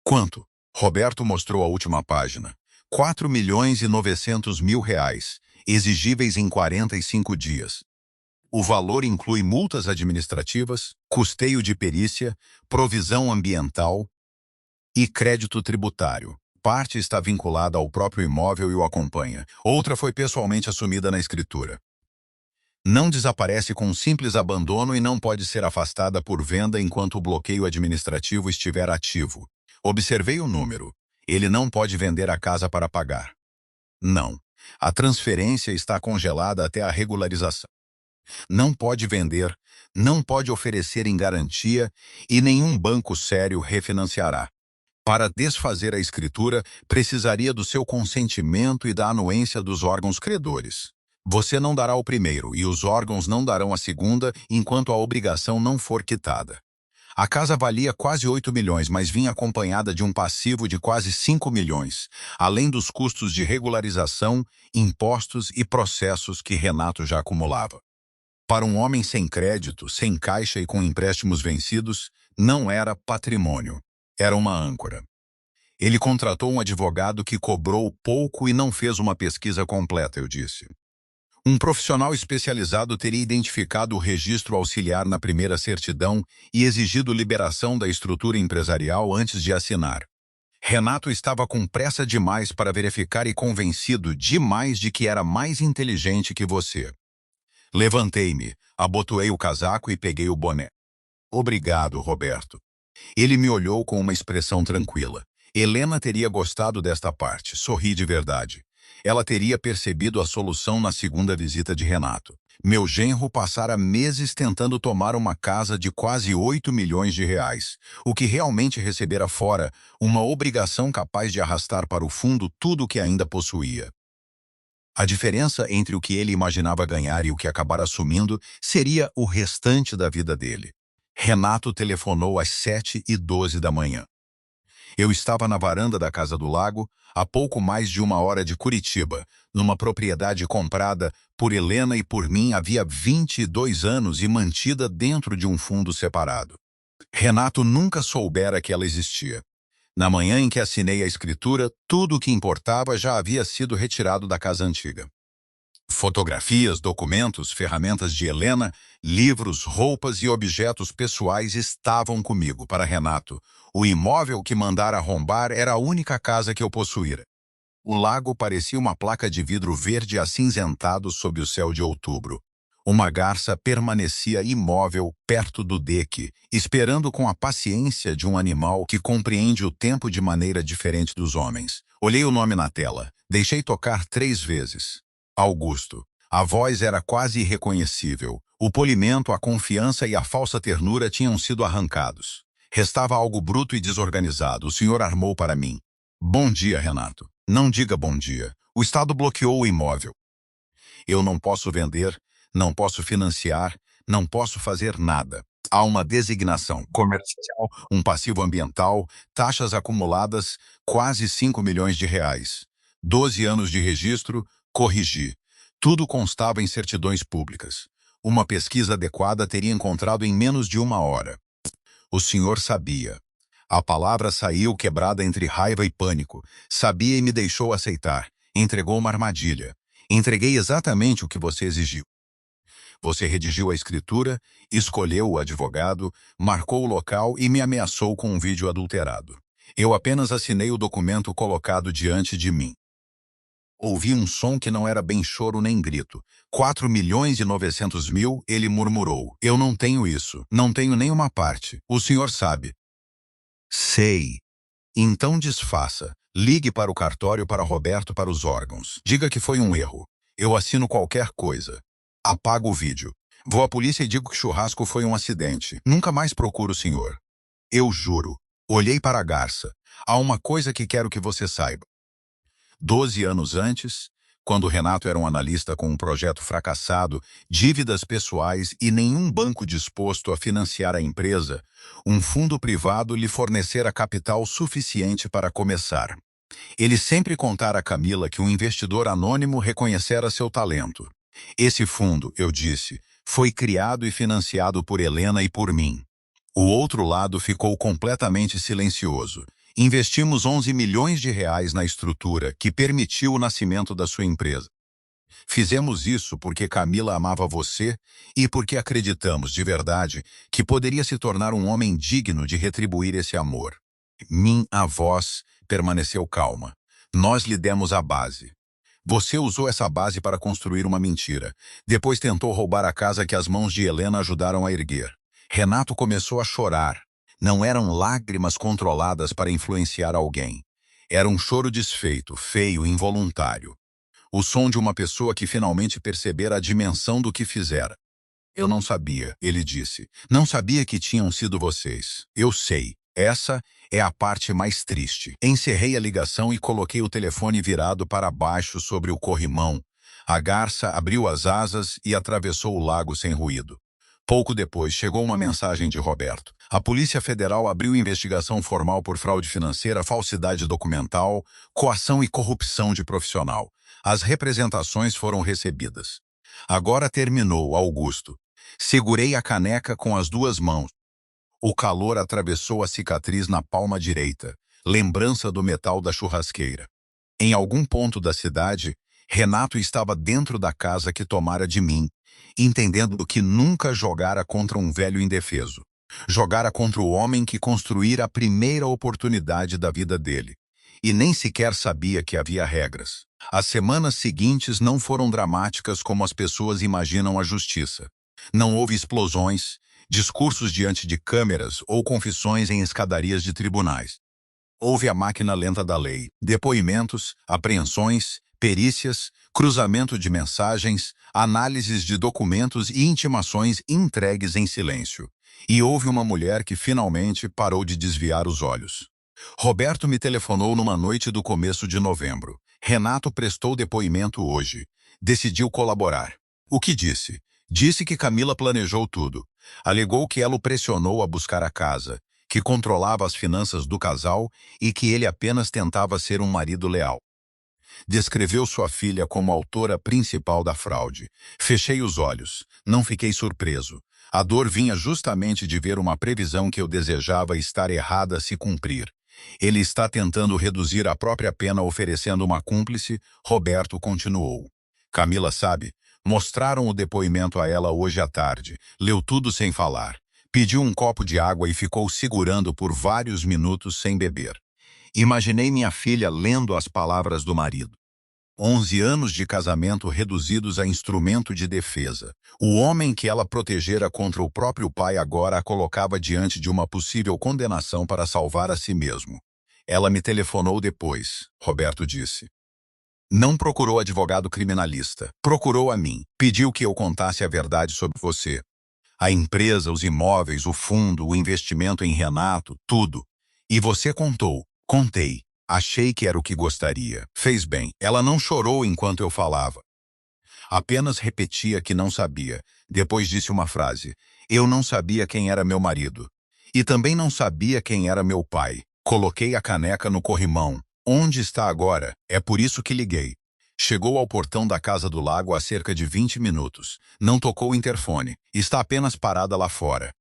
A: Quanto? Roberto mostrou a última página. 4.900.000 reais, exigíveis em 45 dias. O valor inclui multas administrativas, custeio de perícia, provisão ambiental e crédito tributário. Parte está vinculada ao próprio imóvel e o acompanha. Outra foi pessoalmente assumida na escritura. Não desaparece com um simples abandono e não pode ser afastada por venda enquanto o bloqueio administrativo estiver ativo. Observei o número. Ele não pode vender a casa para pagar. Não. A transferência está congelada até a regularização. Não pode vender, não pode oferecer em garantia e nenhum banco sério refinanciará. Para desfazer a escritura, precisaria do seu consentimento e da anuência dos órgãos credores. Você não dará o primeiro e os órgãos não darão a segunda enquanto a obrigação não for quitada. A casa valia quase 8 milhões, mas vinha acompanhada de um passivo de quase 5 milhões, além dos custos de regularização, impostos e processos que Renato já acumulava. Para um homem sem crédito, sem caixa e com empréstimos vencidos, não era patrimônio, era uma âncora. Ele contratou um advogado que cobrou pouco e não fez uma pesquisa completa, eu disse. Um profissional especializado teria identificado o registro auxiliar na primeira certidão e exigido liberação da estrutura empresarial antes de assinar. Renato estava com pressa demais para verificar e convencido demais de que era mais inteligente que você. Levantei-me, abotoei o casaco e peguei o boné. Obrigado, Roberto. Ele me olhou com uma expressão tranquila. Helena teria gostado desta parte, sorri de verdade. Ela teria percebido a solução na segunda visita de Renato. Meu genro passara meses tentando tomar uma casa de quase 8 milhões de reais, o que realmente recebera fora uma obrigação capaz de arrastar para o fundo tudo o que ainda possuía. A diferença entre o que ele imaginava ganhar e o que acabar assumindo seria o restante da vida dele. Renato telefonou às 7h12 da manhã. Eu estava na varanda da Casa do Lago, a pouco mais de 1 hora de Curitiba, numa propriedade comprada por Helena e por mim havia 22 anos e mantida dentro de um fundo separado. Renato nunca soubera que ela existia. Na manhã em que assinei a escritura, tudo o que importava já havia sido retirado da casa antiga. Fotografias, documentos, ferramentas de Helena, livros, roupas e objetos pessoais estavam comigo. Para Renato, o imóvel que mandara arrombar era a única casa que eu possuíra. O lago parecia uma placa de vidro verde acinzentado sob o céu de outubro. Uma garça permanecia imóvel perto do deck, esperando com a paciência de um animal que compreende o tempo de maneira diferente dos homens. Olhei o nome na tela. Deixei tocar 3 vezes. Augusto. A voz era quase irreconhecível. O polimento, a confiança e a falsa ternura tinham sido arrancados. Restava algo bruto e desorganizado. O senhor armou para mim. Bom dia, Renato. Não diga bom dia. O Estado bloqueou o imóvel. Eu não posso vender, não posso financiar, não posso fazer nada. Há uma designação comercial, um passivo ambiental, taxas acumuladas, quase 5 milhões de reais. 12 anos de registro, corrigi. Tudo constava em certidões públicas. Uma pesquisa adequada teria encontrado em menos de 1 hora. O senhor sabia. A palavra saiu quebrada entre raiva e pânico. Sabia e me deixou aceitar. Entregou uma armadilha. Entreguei exatamente o que você exigiu. Você redigiu a escritura, escolheu o advogado, marcou o local e me ameaçou com um vídeo adulterado. Eu apenas assinei o documento colocado diante de mim. Ouvi um som que não era bem choro nem grito. 4.900.000, ele murmurou. Eu não tenho isso. Não tenho nenhuma parte. O senhor sabe. Sei. Então desfaça. Ligue para o cartório para Roberto para os órgãos. Diga que foi um erro. Eu assino qualquer coisa. Apago o vídeo. Vou à polícia e digo que churrasco foi um acidente. Nunca mais procuro o senhor. Eu juro. Olhei para a garça. Há uma coisa que quero que você saiba. 12 anos antes, Quando Renato era um analista com um projeto fracassado, dívidas pessoais e nenhum banco disposto a financiar a empresa, um fundo privado lhe fornecera capital suficiente para começar. Ele sempre contara a Camila que um investidor anônimo reconhecera seu talento. Esse fundo, eu disse, foi criado e financiado por Helena e por mim. O outro lado ficou completamente silencioso. Investimos 11 milhões de reais na estrutura que permitiu o nascimento da sua empresa. Fizemos isso porque Camila amava você e porque acreditamos de verdade que poderia se tornar um homem digno de retribuir esse amor. Minha voz permaneceu calma. Nós lhe demos a base. Você usou essa base para construir uma mentira. Depois tentou roubar a casa que as mãos de Helena ajudaram a erguer. Renato começou a chorar. Não eram lágrimas controladas para influenciar alguém. Era um choro desfeito, feio, involuntário. O som de uma pessoa que finalmente percebera a dimensão do que fizera. Eu não sabia, ele disse. Não sabia que tinham sido vocês. Eu sei. Essa é a parte mais triste. Encerrei a ligação e coloquei o telefone virado para baixo sobre o corrimão. A garça abriu as asas e atravessou o lago sem ruído. Pouco depois, chegou uma mensagem de Roberto. A Polícia Federal abriu investigação formal por fraude financeira, falsidade documental, coação e corrupção de profissional. As representações foram recebidas. Agora terminou, Augusto. Segurei a caneca com as duas mãos. O calor atravessou a cicatriz na palma direita, lembrança do metal da churrasqueira. Em algum ponto da cidade, Renato estava dentro da casa que tomara de mim, entendendo que nunca jogara contra um velho indefeso. Jogara contra o homem que construíra a primeira oportunidade da vida dele. E nem sequer sabia que havia regras. As semanas seguintes não foram dramáticas como as pessoas imaginam a justiça. Não houve explosões, discursos diante de câmeras ou confissões em escadarias de tribunais. Houve a máquina lenta da lei, depoimentos, apreensões, perícias, cruzamento de mensagens, análises de documentos e intimações entregues em silêncio. E houve uma mulher que finalmente parou de desviar os olhos. Roberto me telefonou numa noite do começo de novembro. Renato prestou depoimento hoje. Decidiu colaborar. O que disse? Disse que Camila planejou tudo. Alegou que ela o pressionou a buscar a casa, que controlava as finanças do casal e que ele apenas tentava ser um marido leal. Descreveu sua filha como a autora principal da fraude. Fechei os olhos. Não fiquei surpreso. A dor vinha justamente de ver uma previsão que eu desejava estar errada se cumprir. Ele está tentando reduzir a própria pena oferecendo uma cúmplice, Roberto continuou. Camila sabe. Mostraram o depoimento a ela hoje à tarde. Leu tudo sem falar. Pediu um copo de água e ficou segurando por vários minutos sem beber. Imaginei minha filha lendo as palavras do marido. 11 anos de casamento reduzidos a instrumento de defesa. O homem que ela protegera contra o próprio pai agora a colocava diante de uma possível condenação para salvar a si mesmo. Ela me telefonou depois, Roberto disse. Não procurou advogado criminalista. Procurou a mim. Pediu que eu contasse a verdade sobre você. A empresa, os imóveis, o fundo, o investimento em Renato, tudo. E você contou. Contei. Achei que era o que gostaria. Fez bem. Ela não chorou enquanto eu falava. Apenas repetia que não sabia. Depois disse uma frase. Eu não sabia quem era meu marido. E também não sabia quem era meu pai. Coloquei a caneca no corrimão. Onde está agora? É por isso que liguei. Chegou ao portão da casa do lago há cerca de 20 minutos. Não tocou o interfone. Está apenas parada lá fora.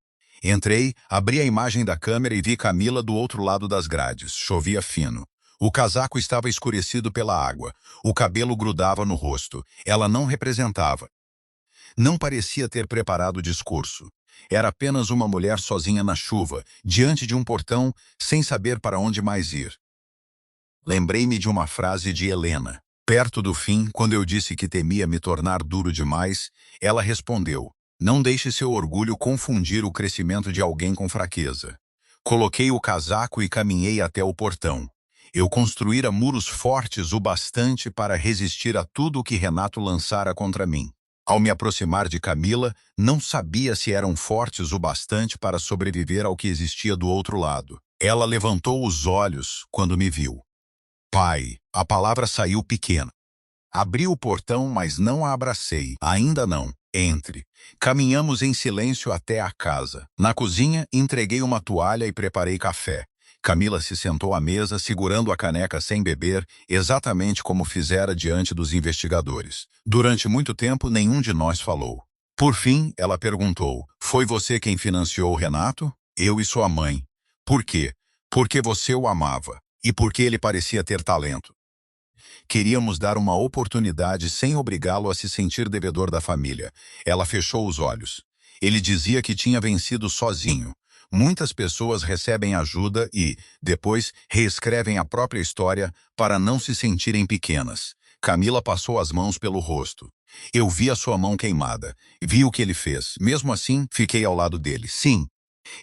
A: Entrei, abri a imagem da câmera e vi Camila do outro lado das grades. Chovia fino. O casaco estava escurecido pela água. O cabelo grudava no rosto. Ela não representava. Não parecia ter preparado o discurso. Era apenas uma mulher sozinha na chuva, diante de um portão, sem saber para onde mais ir. Lembrei-me de uma frase de Helena. Perto do fim, quando eu disse que temia me tornar duro demais, ela respondeu, não deixe seu orgulho confundir o crescimento de alguém com fraqueza. Coloquei o casaco e caminhei até o portão. Eu construíra muros fortes o bastante para resistir a tudo o que Renato lançara contra mim. Ao me aproximar de Camila, não sabia se eram fortes o bastante para sobreviver ao que existia do outro lado. Ela levantou os olhos quando me viu. Pai, a palavra saiu pequena. Abri o portão, mas não a abracei. Ainda não. Entre. Caminhamos em silêncio até a casa. Na cozinha, entreguei uma toalha e preparei café. Camila se sentou à mesa, segurando a caneca sem beber, exatamente como fizera diante dos investigadores. Durante muito tempo, nenhum de nós falou. Por fim, ela perguntou: "Foi você quem financiou o Renato?" "Eu e sua mãe." "Por quê?" "Porque você o amava. E porque ele parecia ter talento. Queríamos dar uma oportunidade sem obrigá-lo a se sentir devedor da família." Ela fechou os olhos. Ele dizia que tinha vencido sozinho. Muitas pessoas recebem ajuda e, depois, reescrevem a própria história para não se sentirem pequenas. Camila passou as mãos pelo rosto. "Eu vi a sua mão queimada. Vi o que ele fez. Mesmo assim, fiquei ao lado dele. Sim,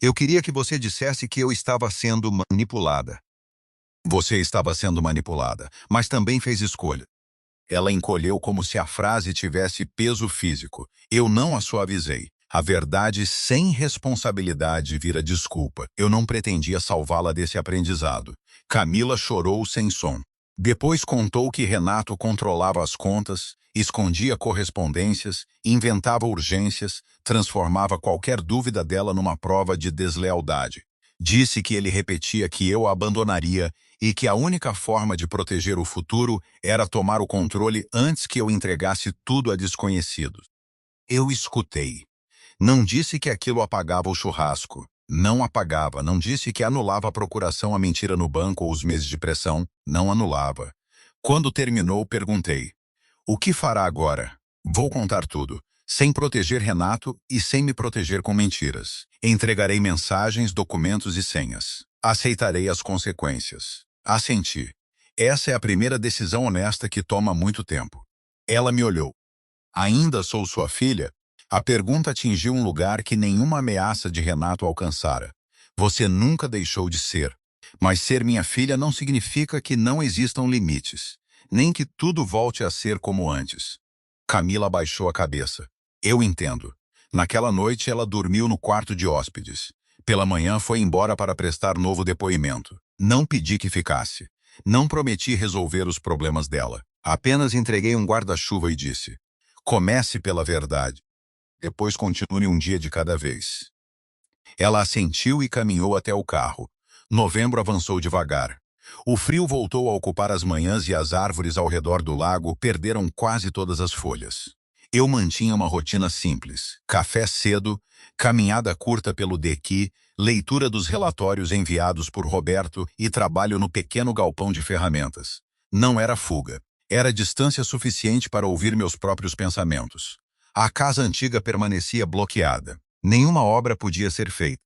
A: eu queria que você dissesse que eu estava sendo manipulada." "Você estava sendo manipulada, mas também fez escolha." Ela encolheu como se a frase tivesse peso físico. Eu não a suavizei. A verdade sem responsabilidade vira desculpa. Eu não pretendia salvá-la desse aprendizado. Camila chorou sem som. Depois contou que Renato controlava as contas, escondia correspondências, inventava urgências, transformava qualquer dúvida dela numa prova de deslealdade. Disse que ele repetia que eu a abandonaria e que a única forma de proteger o futuro era tomar o controle antes que eu entregasse tudo a desconhecidos. Eu escutei. Não disse que aquilo apagava o churrasco. Não apagava. Não disse que anulava a procuração, a mentira no banco ou os meses de pressão. Não anulava. Quando terminou, perguntei: "O que fará agora?" "Vou contar tudo. Sem proteger Renato e sem me proteger com mentiras. Entregarei mensagens, documentos e senhas. Aceitarei as consequências." Assenti. Essa é a primeira decisão honesta que toma muito tempo. Ela me olhou. "Ainda sou sua filha?" A pergunta atingiu um lugar que nenhuma ameaça de Renato alcançara. "Você nunca deixou de ser. Mas ser minha filha não significa que não existam limites, nem que tudo volte a ser como antes." Camila baixou a cabeça. "Eu entendo." Naquela noite ela dormiu no quarto de hóspedes. Pela manhã foi embora para prestar novo depoimento. Não pedi que ficasse. Não prometi resolver os problemas dela. Apenas entreguei um guarda-chuva e disse: "Comece pela verdade. Depois continue um dia de cada vez." Ela assentiu e caminhou até o carro. Novembro avançou devagar. O frio voltou a ocupar as manhãs e as árvores ao redor do lago perderam quase todas as folhas. Eu mantinha uma rotina simples: café cedo, caminhada curta pelo Dequi, leitura dos relatórios enviados por Roberto e trabalho no pequeno galpão de ferramentas. Não era fuga. Era distância suficiente para ouvir meus próprios pensamentos. A casa antiga permanecia bloqueada. Nenhuma obra podia ser feita.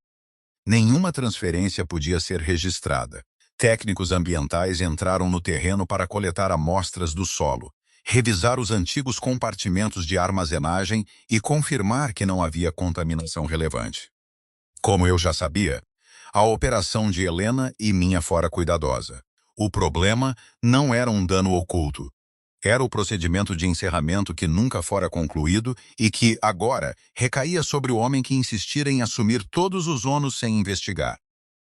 A: Nenhuma transferência podia ser registrada. Técnicos ambientais entraram no terreno para coletar amostras do solo, revisar os antigos compartimentos de armazenagem e confirmar que não havia contaminação relevante. Como eu já sabia, a operação de Helena e minha fora cuidadosa. O problema não era um dano oculto. Era o procedimento de encerramento que nunca fora concluído e que, agora, recaía sobre o homem que insistira em assumir todos os ônus sem investigar.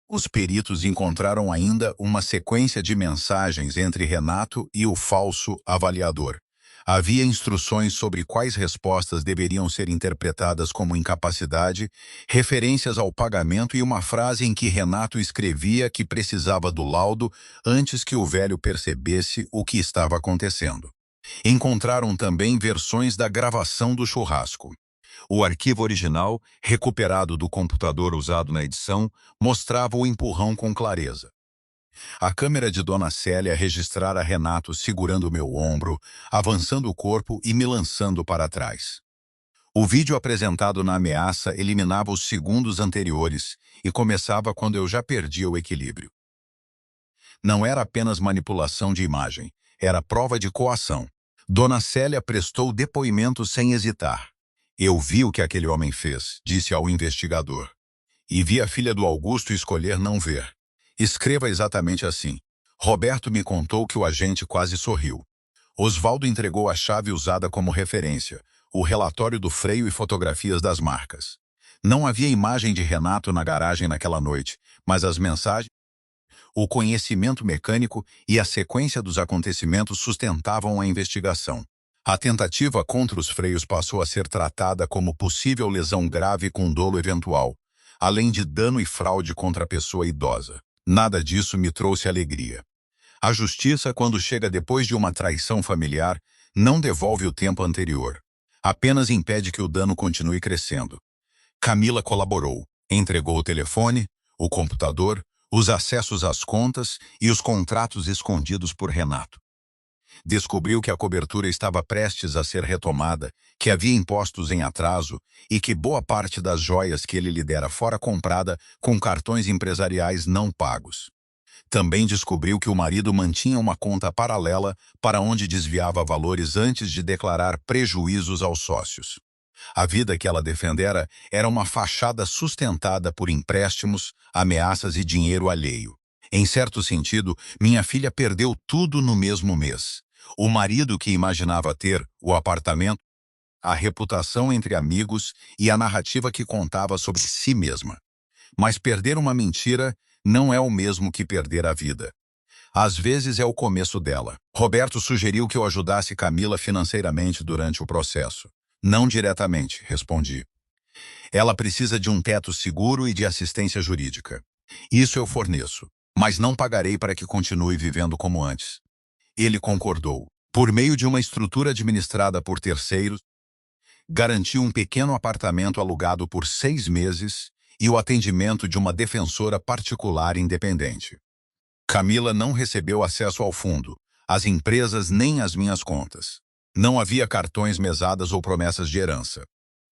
A: Os peritos encontraram ainda uma sequência de mensagens entre Renato e o falso avaliador. Havia instruções sobre quais respostas deveriam ser interpretadas como incapacidade, referências ao pagamento e uma frase em que Renato escrevia que precisava do laudo antes que o velho percebesse o que estava acontecendo. Encontraram também versões da gravação do churrasco. O arquivo original, recuperado do computador usado na edição, mostrava o empurrão com clareza. A câmera de Dona Célia registrara Renato segurando meu ombro, avançando o corpo e me lançando para trás. O vídeo apresentado na ameaça eliminava os segundos anteriores e começava quando eu já perdia o equilíbrio. Não era apenas manipulação de imagem, era prova de coação. Dona Célia prestou depoimento sem hesitar. "Eu vi o que aquele homem fez", disse ao investigador. "E vi a filha do Augusto escolher não ver." Escreva exatamente assim. Roberto me contou que o agente quase sorriu. Osvaldo entregou a chave usada como referência, o relatório do freio e fotografias das marcas. Não havia imagem de Renato na garagem naquela noite, mas as mensagens... O conhecimento mecânico e a sequência dos acontecimentos sustentavam a investigação. A tentativa contra os freios passou a ser tratada como possível lesão grave com dolo eventual, além de dano e fraude contra a pessoa idosa. Nada disso me trouxe alegria. A justiça, quando chega depois de uma traição familiar, não devolve o tempo anterior. Apenas impede que o dano continue crescendo. Camila colaborou, entregou o telefone, o computador, os acessos às contas e os contratos escondidos por Renato. Descobriu que a cobertura estava prestes a ser retomada, que havia impostos em atraso e que boa parte das joias que ele lhe dera fora comprada com cartões empresariais não pagos. Também descobriu que o marido mantinha uma conta paralela para onde desviava valores antes de declarar prejuízos aos sócios. A vida que ela defendera era uma fachada sustentada por empréstimos, ameaças e dinheiro alheio. Em certo sentido, minha filha perdeu tudo no mesmo mês. O marido que imaginava ter, o apartamento, a reputação entre amigos e a narrativa que contava sobre si mesma. Mas perder uma mentira não é o mesmo que perder a vida. Às vezes é o começo dela. Roberto sugeriu que eu ajudasse Camila financeiramente durante o processo. Não diretamente, respondi. Ela precisa de um teto seguro e de assistência jurídica. Isso eu forneço, mas não pagarei para que continue vivendo como antes. Ele concordou. Por meio de uma estrutura administrada por terceiros, garantiu um pequeno apartamento alugado por 6 meses e o atendimento de uma defensora particular independente. Camila não recebeu acesso ao fundo, às empresas nem às minhas contas. Não havia cartões, mesadas ou promessas de herança.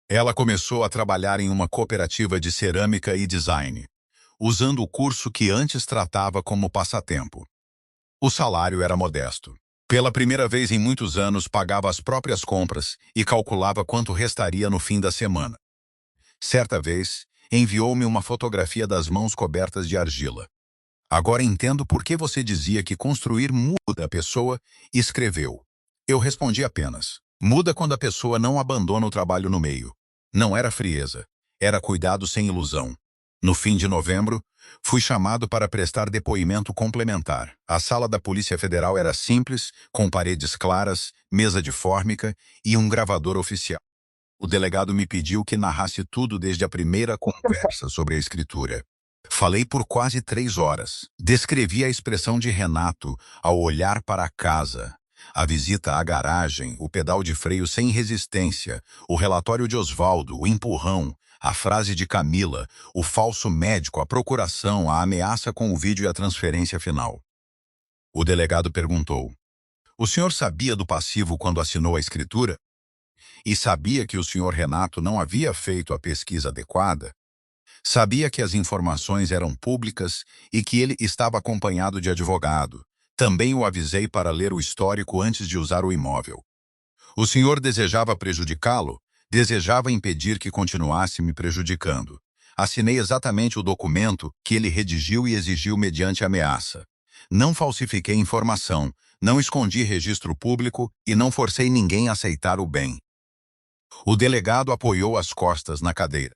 A: Ela começou a trabalhar em uma cooperativa de cerâmica e design, usando o curso que antes tratava como passatempo. O salário era modesto. Pela primeira vez em muitos anos, pagava as próprias compras e calculava quanto restaria no fim da semana. Certa vez, enviou-me uma fotografia das mãos cobertas de argila. Agora entendo por que você dizia que construir muda a pessoa, e escreveu. Eu respondi apenas. Muda quando a pessoa não abandona o trabalho no meio. Não era frieza. Era cuidado sem ilusão. No fim de novembro, fui chamado para prestar depoimento complementar. A sala da Polícia Federal era simples, com paredes claras, mesa de fórmica e um gravador oficial. O delegado me pediu que narrasse tudo desde a primeira conversa sobre a escritura. Falei por quase 3 horas. Descrevi a expressão de Renato ao olhar para a casa, a visita à garagem, o pedal de freio sem resistência, o relatório de Osvaldo, o empurrão, a frase de Camila, o falso médico, a procuração, a ameaça com o vídeo e a transferência final. O delegado perguntou: o senhor sabia do passivo quando assinou a escritura? E sabia que o senhor Renato não havia feito a pesquisa adequada? Sabia que as informações eram públicas e que ele estava acompanhado de advogado. Também o avisei para ler o histórico antes de usar o imóvel. O senhor desejava prejudicá-lo? Desejava impedir que continuasse me prejudicando. Assinei exatamente o documento que ele redigiu e exigiu mediante ameaça. Não falsifiquei informação, não escondi registro público e não forcei ninguém a aceitar o bem. O delegado apoiou as costas na cadeira.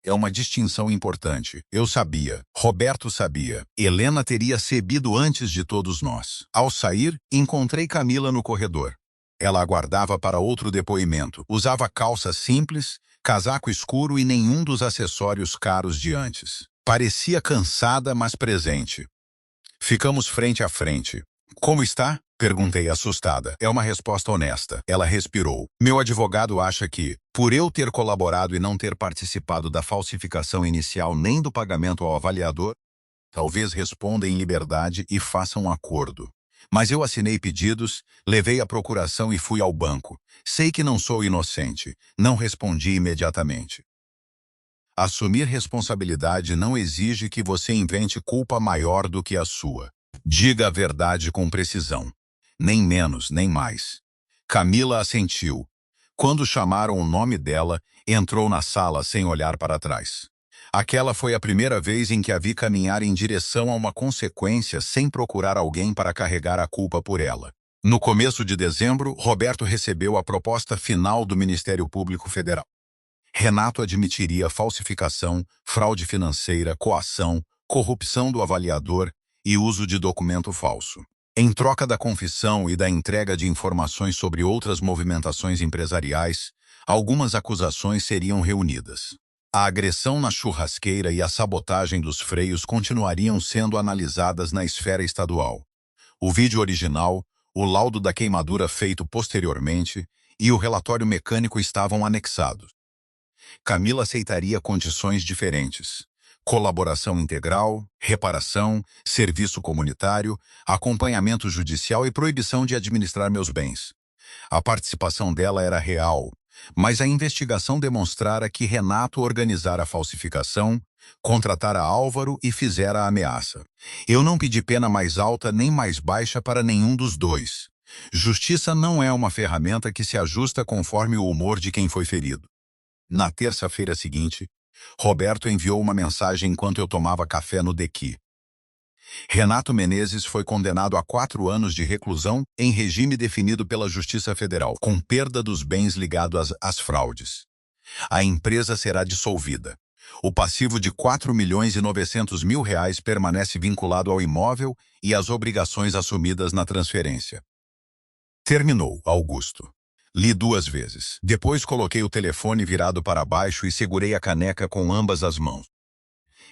A: É uma distinção importante. Eu sabia. Roberto sabia. Helena teria sabido antes de todos nós. Ao sair, encontrei Camila no corredor. Ela aguardava para outro depoimento. Usava calça simples, casaco escuro e nenhum dos acessórios caros de antes. Parecia cansada, mas presente. Ficamos frente a frente. Como está? Perguntei assustada. É uma resposta honesta. Ela respirou. Meu advogado acha que, por eu ter colaborado e não ter participado da falsificação inicial nem do pagamento ao avaliador, talvez responda em liberdade e faça um acordo. Mas eu assinei pedidos, levei a procuração e fui ao banco. Sei que não sou inocente. Não respondi imediatamente. Assumir responsabilidade não exige que você invente culpa maior do que a sua. Diga a verdade com precisão. Nem menos, nem mais. Camila assentiu. Quando chamaram o nome dela, entrou na sala sem olhar para trás. Aquela foi a primeira vez em que a vi caminhar em direção a uma consequência sem procurar alguém para carregar a culpa por ela. No começo de dezembro, Roberto recebeu a proposta final do Ministério Público Federal. Renato admitiria falsificação, fraude financeira, coação, corrupção do avaliador e uso de documento falso. Em troca da confissão e da entrega de informações sobre outras movimentações empresariais, algumas acusações seriam reunidas. A agressão na churrasqueira e a sabotagem dos freios continuariam sendo analisadas na esfera estadual. O vídeo original, o laudo da queimadura feito posteriormente e o relatório mecânico estavam anexados. Camila aceitaria condições diferentes: colaboração integral, reparação, serviço comunitário, acompanhamento judicial e proibição de administrar meus bens. A participação dela era real, mas a investigação demonstrara que Renato organizara a falsificação, contratara Álvaro e fizera a ameaça. Eu não pedi pena mais alta nem mais baixa para nenhum dos dois. Justiça não é uma ferramenta que se ajusta conforme o humor de quem foi ferido. Na terça-feira seguinte, Roberto enviou uma mensagem enquanto eu tomava café no Dequi. Renato Menezes foi condenado a 4 anos de reclusão em regime definido pela Justiça Federal, com perda dos bens ligados às fraudes. A empresa será dissolvida. O passivo de R$ 4.900.000 permanece vinculado ao imóvel e às obrigações assumidas na transferência. Terminou, Augusto. Li 2 vezes. Depois coloquei o telefone virado para baixo e segurei a caneca com ambas as mãos.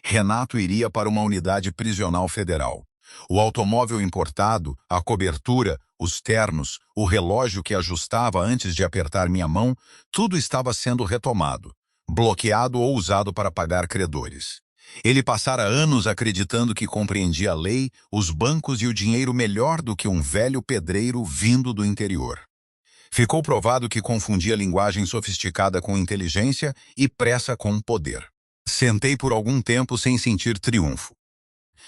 A: Renato iria para uma unidade prisional federal. O automóvel importado, a cobertura, os ternos, o relógio que ajustava antes de apertar minha mão, tudo estava sendo retomado, bloqueado ou usado para pagar credores. Ele passara anos acreditando que compreendia a lei, os bancos e o dinheiro melhor do que um velho pedreiro vindo do interior. Ficou provado que confundia linguagem sofisticada com inteligência e pressa com poder. Sentei por algum tempo sem sentir triunfo.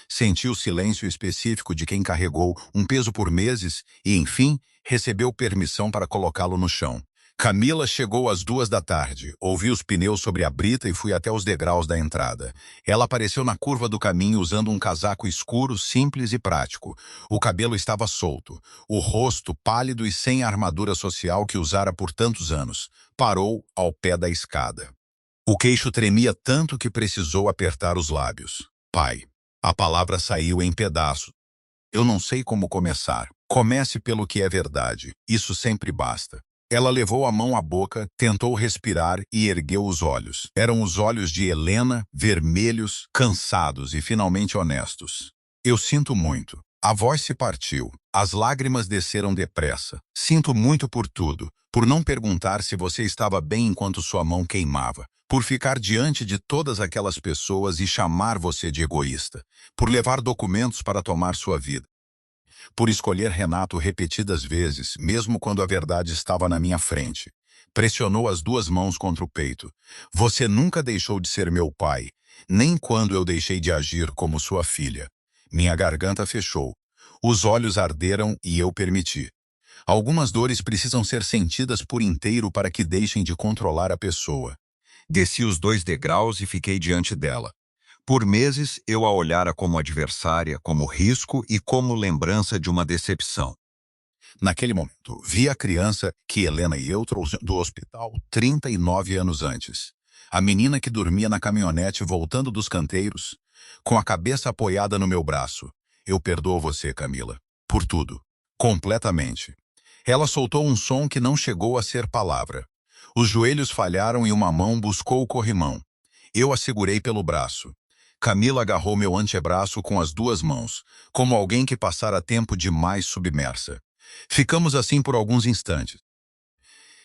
A: Senti o silêncio específico de quem carregou um peso por meses e, enfim, recebeu permissão para colocá-lo no chão. Camila chegou às 2 da tarde. Ouvi os pneus sobre a brita e fui até os degraus da entrada. Ela apareceu na curva do caminho usando um casaco escuro, simples e prático. O cabelo estava solto, o rosto pálido e sem a armadura social que usara por tantos anos. Parou ao pé da escada. O queixo tremia tanto que precisou apertar os lábios. Pai. A palavra saiu em pedaços. Eu não sei como começar. Comece pelo que é verdade. Isso sempre basta. Ela levou a mão à boca, tentou respirar e ergueu os olhos. Eram os olhos de Helena, vermelhos, cansados e finalmente honestos. Eu sinto muito. A voz se partiu. As lágrimas desceram depressa. Sinto muito por tudo. Por não perguntar se você estava bem enquanto sua mão queimava. Por ficar diante de todas aquelas pessoas e chamar você de egoísta. Por levar documentos para tomar sua vida. Por escolher Renato repetidas vezes, mesmo quando a verdade estava na minha frente. Pressionou as 2 mãos contra o peito. Você nunca deixou de ser meu pai, nem quando eu deixei de agir como sua filha. Minha garganta fechou. Os olhos arderam e eu permiti. Algumas dores precisam ser sentidas por inteiro para que deixem de controlar a pessoa. Desci os 2 degraus e fiquei diante dela. Por meses, eu a olhara como adversária, como risco e como lembrança de uma decepção. Naquele momento, vi a criança que Helena e eu trouxemos do hospital 39 anos antes. A menina que dormia na caminhonete voltando dos canteiros, com a cabeça apoiada no meu braço. Eu perdoo você, Camila, por tudo. Completamente. Ela soltou um som que não chegou a ser palavra. Os joelhos falharam e uma mão buscou o corrimão. Eu a segurei pelo braço. Camila agarrou meu antebraço com as 2 mãos, como alguém que passara tempo demais submersa. Ficamos assim por alguns instantes.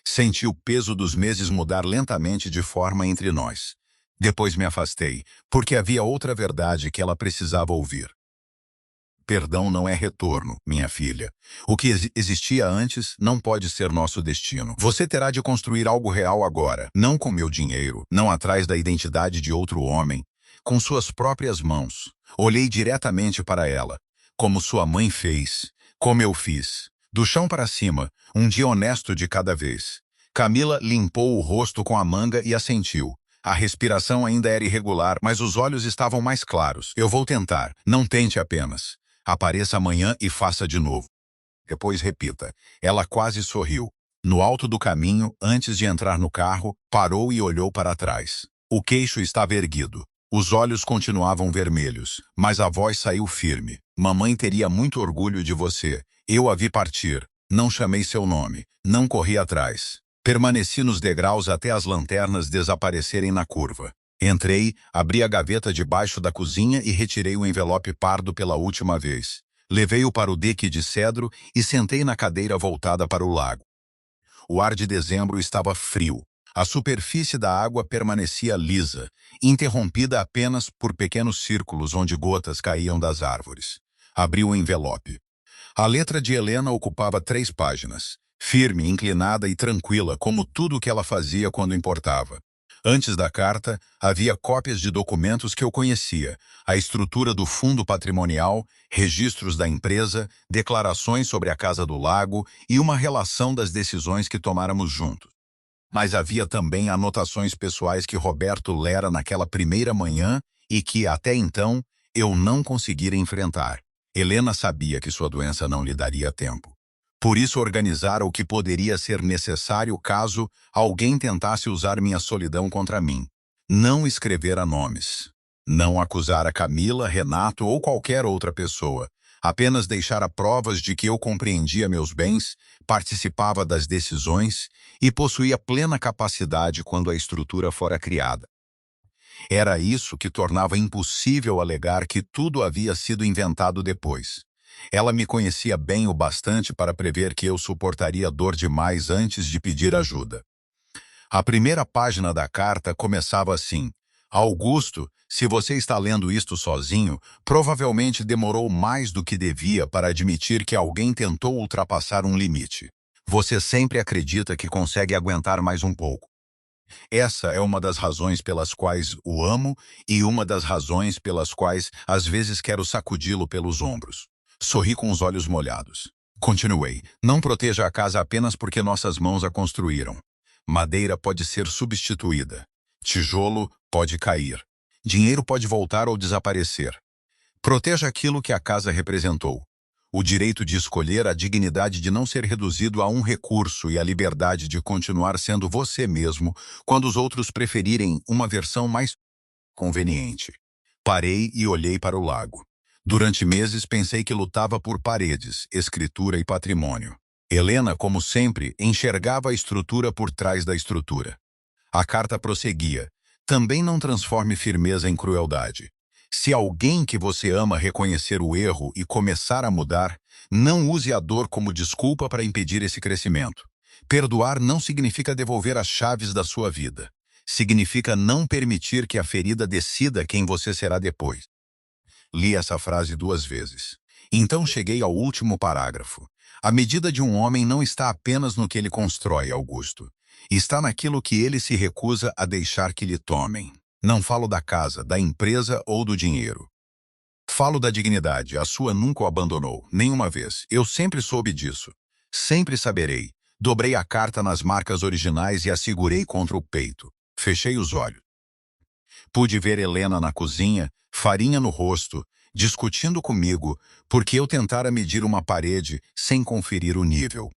A: Senti o peso dos meses mudar lentamente de forma entre nós. Depois me afastei, porque havia outra verdade que ela precisava ouvir. Perdão não é retorno, minha filha. O que existia antes não pode ser nosso destino. Você terá de construir algo real agora, não com meu dinheiro, não atrás da identidade de outro homem, com suas próprias mãos. Olhei diretamente para ela, como sua mãe fez, como eu fiz. Do chão para cima, um dia honesto de cada vez. Camila limpou o rosto com a manga e assentiu. A respiração ainda era irregular, mas os olhos estavam mais claros. Eu vou tentar, não tente apenas. Apareça amanhã e faça de novo. Depois repita. Ela quase sorriu. No alto do caminho, antes de entrar no carro, parou e olhou para trás. O queixo estava erguido. Os olhos continuavam vermelhos, mas a voz saiu firme. Mamãe teria muito orgulho de você. Eu a vi partir. Não chamei seu nome. Não corri atrás. Permaneci nos degraus até as lanternas desaparecerem na curva. Entrei, abri a gaveta debaixo da cozinha e retirei o envelope pardo pela última vez. Levei-o para o deck de cedro e sentei na cadeira voltada para o lago. O ar de dezembro estava frio. A superfície da água permanecia lisa, interrompida apenas por pequenos círculos onde gotas caíam das árvores. Abri o envelope. A letra de Helena ocupava 3 páginas, firme, inclinada e tranquila, como tudo o que ela fazia quando importava. Antes da carta, havia cópias de documentos que eu conhecia, a estrutura do fundo patrimonial, registros da empresa, declarações sobre a Casa do Lago e uma relação das decisões que tomáramos juntos. Mas havia também anotações pessoais que Roberto lera naquela primeira manhã e que, até então, eu não conseguira enfrentar. Helena sabia que sua doença não lhe daria tempo. Por isso organizara o que poderia ser necessário caso alguém tentasse usar minha solidão contra mim. Não escrevera nomes. Não acusara Camila, Renato ou qualquer outra pessoa. Apenas deixara provas de que eu compreendia meus bens, participava das decisões e possuía plena capacidade quando a estrutura fora criada. Era isso que tornava impossível alegar que tudo havia sido inventado depois. Ela me conhecia bem o bastante para prever que eu suportaria dor demais antes de pedir ajuda. A primeira página da carta começava assim: Augusto, se você está lendo isto sozinho, provavelmente demorou mais do que devia para admitir que alguém tentou ultrapassar um limite. Você sempre acredita que consegue aguentar mais um pouco. Essa é uma das razões pelas quais o amo e uma das razões pelas quais às vezes quero sacudi-lo pelos ombros. Sorri com os olhos molhados. Continuei. Não proteja a casa apenas porque nossas mãos a construíram. Madeira pode ser substituída. Tijolo pode cair. Dinheiro pode voltar ou desaparecer. Proteja aquilo que a casa representou. O direito de escolher, a dignidade de não ser reduzido a um recurso e a liberdade de continuar sendo você mesmo quando os outros preferirem uma versão mais conveniente. Parei e olhei para o lago. Durante meses pensei que lutava por paredes, escritura e patrimônio. Helena, como sempre, enxergava a estrutura por trás da estrutura. A carta prosseguia. Também não transforme firmeza em crueldade. Se alguém que você ama reconhecer o erro e começar a mudar, não use a dor como desculpa para impedir esse crescimento. Perdoar não significa devolver as chaves da sua vida. Significa não permitir que a ferida decida quem você será depois. Li essa frase 2 vezes. Então cheguei ao último parágrafo. A medida de um homem não está apenas no que ele constrói, Augusto. Está naquilo que ele se recusa a deixar que lhe tomem. Não falo da casa, da empresa ou do dinheiro. Falo da dignidade. A sua nunca o abandonou, nenhuma vez. Eu sempre soube disso. Sempre saberei. Dobrei a carta nas marcas originais e a segurei contra o peito. Fechei os olhos. Pude ver Helena na cozinha, farinha no rosto, discutindo comigo, porque eu tentara medir uma parede sem conferir o nível.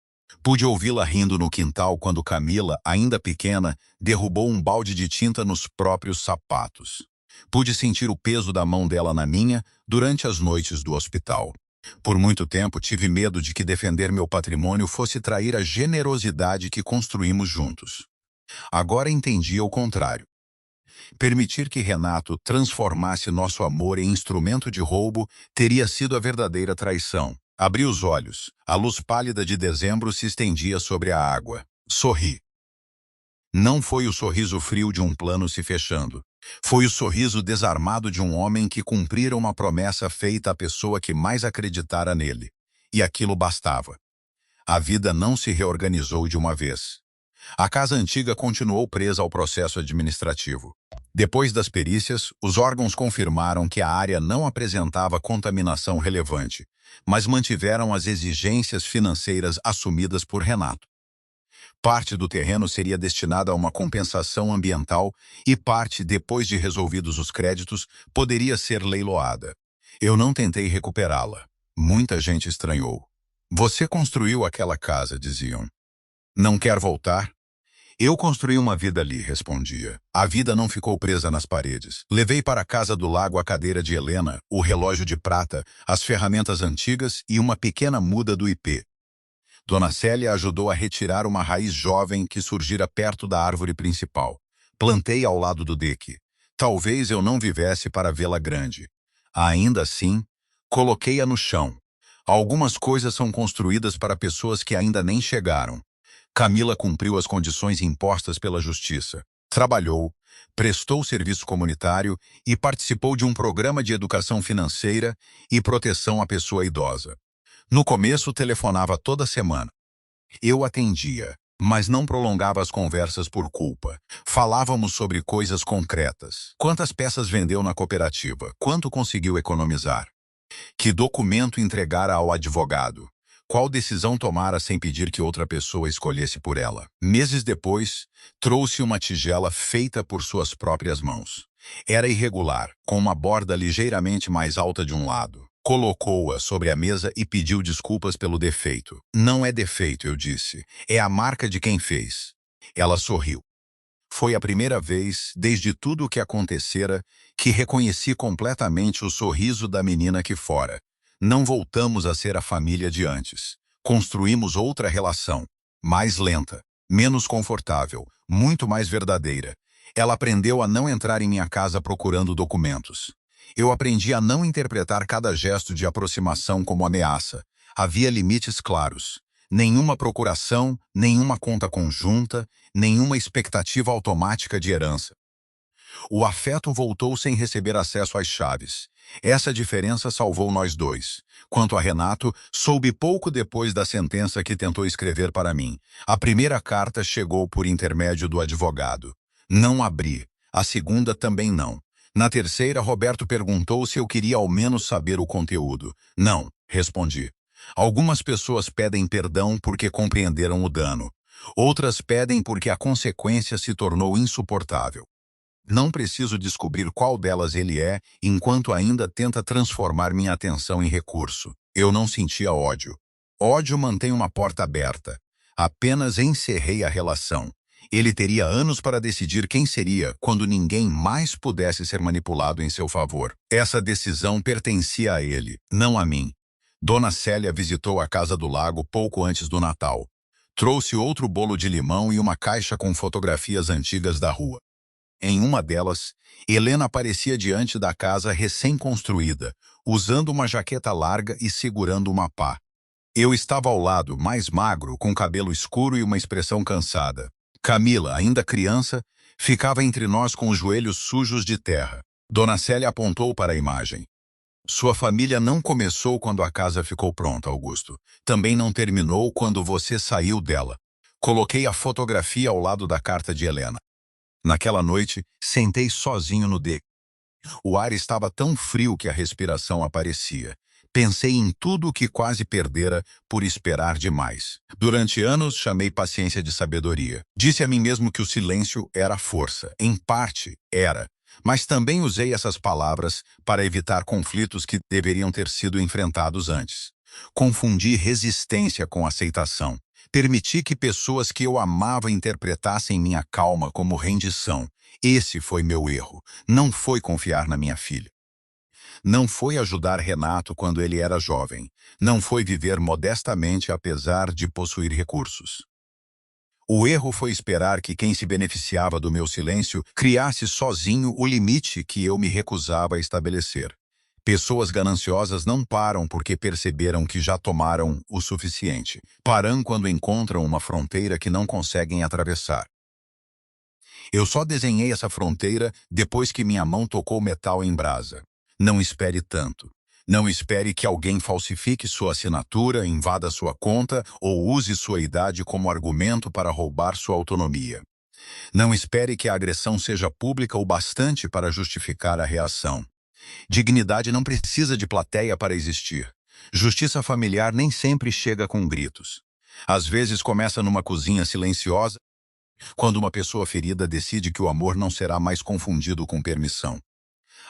A: Pude ouvi-la rindo no quintal quando Camila, ainda pequena, derrubou um balde de tinta nos próprios sapatos. Pude sentir o peso da mão dela na minha durante as noites do hospital. Por muito tempo tive medo de que defender meu patrimônio fosse trair a generosidade que construímos juntos. Agora entendia o contrário. Permitir que Renato transformasse nosso amor em instrumento de roubo teria sido a verdadeira traição. Abri os olhos. A luz pálida de dezembro se estendia sobre a água. Sorri. Não foi o sorriso frio de um plano se fechando. Foi o sorriso desarmado de um homem que cumprira uma promessa feita à pessoa que mais acreditara nele. E aquilo bastava. A vida não se reorganizou de uma vez. A casa antiga continuou presa ao processo administrativo. Depois das perícias, os órgãos confirmaram que a área não apresentava contaminação relevante, mas mantiveram as exigências financeiras assumidas por Renato. Parte do terreno seria destinada a uma compensação ambiental e parte, depois de resolvidos os créditos, poderia ser leiloada. Eu não tentei recuperá-la. Muita gente estranhou. Você construiu aquela casa, diziam. Não quer voltar? Eu construí uma vida ali, respondia. A vida não ficou presa nas paredes. Levei para a casa do lago a cadeira de Helena, o relógio de prata, as ferramentas antigas e uma pequena muda do IP. Dona Célia ajudou a retirar uma raiz jovem que surgira perto da árvore principal. Plantei ao lado do deck. Talvez eu não vivesse para vê-la grande. Ainda assim, coloquei-a no chão. Algumas coisas são construídas para pessoas que ainda nem chegaram. Camila cumpriu as condições impostas pela justiça. Trabalhou, prestou serviço comunitário e participou de um programa de educação financeira e proteção à pessoa idosa. No começo, telefonava toda semana. Eu atendia, mas não prolongava as conversas por culpa. Falávamos sobre coisas concretas. Quantas peças vendeu na cooperativa? Quanto conseguiu economizar? Que documento entregara ao advogado? Qual decisão tomara sem pedir que outra pessoa escolhesse por ela? Meses depois, trouxe uma tigela feita por suas próprias mãos. Era irregular, com uma borda ligeiramente mais alta de um lado. Colocou-a sobre a mesa e pediu desculpas pelo defeito. Não é defeito, eu disse. É a marca de quem fez. Ela sorriu. Foi a primeira vez, desde tudo o que acontecera, que reconheci completamente o sorriso da menina aqui fora. Não voltamos a ser a família de antes. Construímos outra relação, mais lenta, menos confortável, muito mais verdadeira. Ela aprendeu a não entrar em minha casa procurando documentos. Eu aprendi a não interpretar cada gesto de aproximação como ameaça. Havia limites claros. Nenhuma procuração, nenhuma conta conjunta, nenhuma expectativa automática de herança. O afeto voltou sem receber acesso às chaves. Essa diferença salvou nós dois. Quanto a Renato, soube pouco depois da sentença que tentou escrever para mim. A primeira carta chegou por intermédio do advogado. Não abri. A segunda também não. Na terceira, Roberto perguntou se eu queria ao menos saber o conteúdo. Não, respondi. Algumas pessoas pedem perdão porque compreenderam o dano. Outras pedem porque a consequência se tornou insuportável. Não preciso descobrir qual delas ele é, enquanto ainda tenta transformar minha atenção em recurso. Eu não sentia ódio. Ódio mantém uma porta aberta. Apenas encerrei a relação. Ele teria anos para decidir quem seria quando ninguém mais pudesse ser manipulado em seu favor. Essa decisão pertencia a ele, não a mim. Dona Célia visitou a casa do lago pouco antes do Natal. Trouxe outro bolo de limão e uma caixa com fotografias antigas da rua. Em uma delas, Helena aparecia diante da casa recém-construída, usando uma jaqueta larga e segurando uma pá. Eu estava ao lado, mais magro, com cabelo escuro e uma expressão cansada. Camila, ainda criança, ficava entre nós com os joelhos sujos de terra. Dona Célia apontou para a imagem. Sua família não começou quando a casa ficou pronta, Augusto. Também não terminou quando você saiu dela. Coloquei a fotografia ao lado da carta de Helena. Naquela noite, sentei sozinho no deck. O ar estava tão frio que a respiração aparecia. Pensei em tudo o que quase perdera por esperar demais. Durante anos, chamei paciência de sabedoria. Disse a mim mesmo que o silêncio era força. Em parte, era. Mas também usei essas palavras para evitar conflitos que deveriam ter sido enfrentados antes. Confundi resistência com aceitação. Permiti que pessoas que eu amava interpretassem minha calma como rendição. Esse foi meu erro. Não foi confiar na minha filha. Não foi ajudar Renato quando ele era jovem. Não foi viver modestamente apesar de possuir recursos. O erro foi esperar que quem se beneficiava do meu silêncio criasse sozinho o limite que eu me recusava a estabelecer. Pessoas gananciosas não param porque perceberam que já tomaram o suficiente. Param quando encontram uma fronteira que não conseguem atravessar. Eu só desenhei essa fronteira depois que minha mão tocou metal em brasa. Não espere tanto. Não espere que alguém falsifique sua assinatura, invada sua conta ou use sua idade como argumento para roubar sua autonomia. Não espere que a agressão seja pública o bastante para justificar a reação. Dignidade não precisa de plateia para existir. Justiça familiar nem sempre chega com gritos. Às vezes começa numa cozinha silenciosa, quando uma pessoa ferida decide que o amor não será mais confundido com permissão.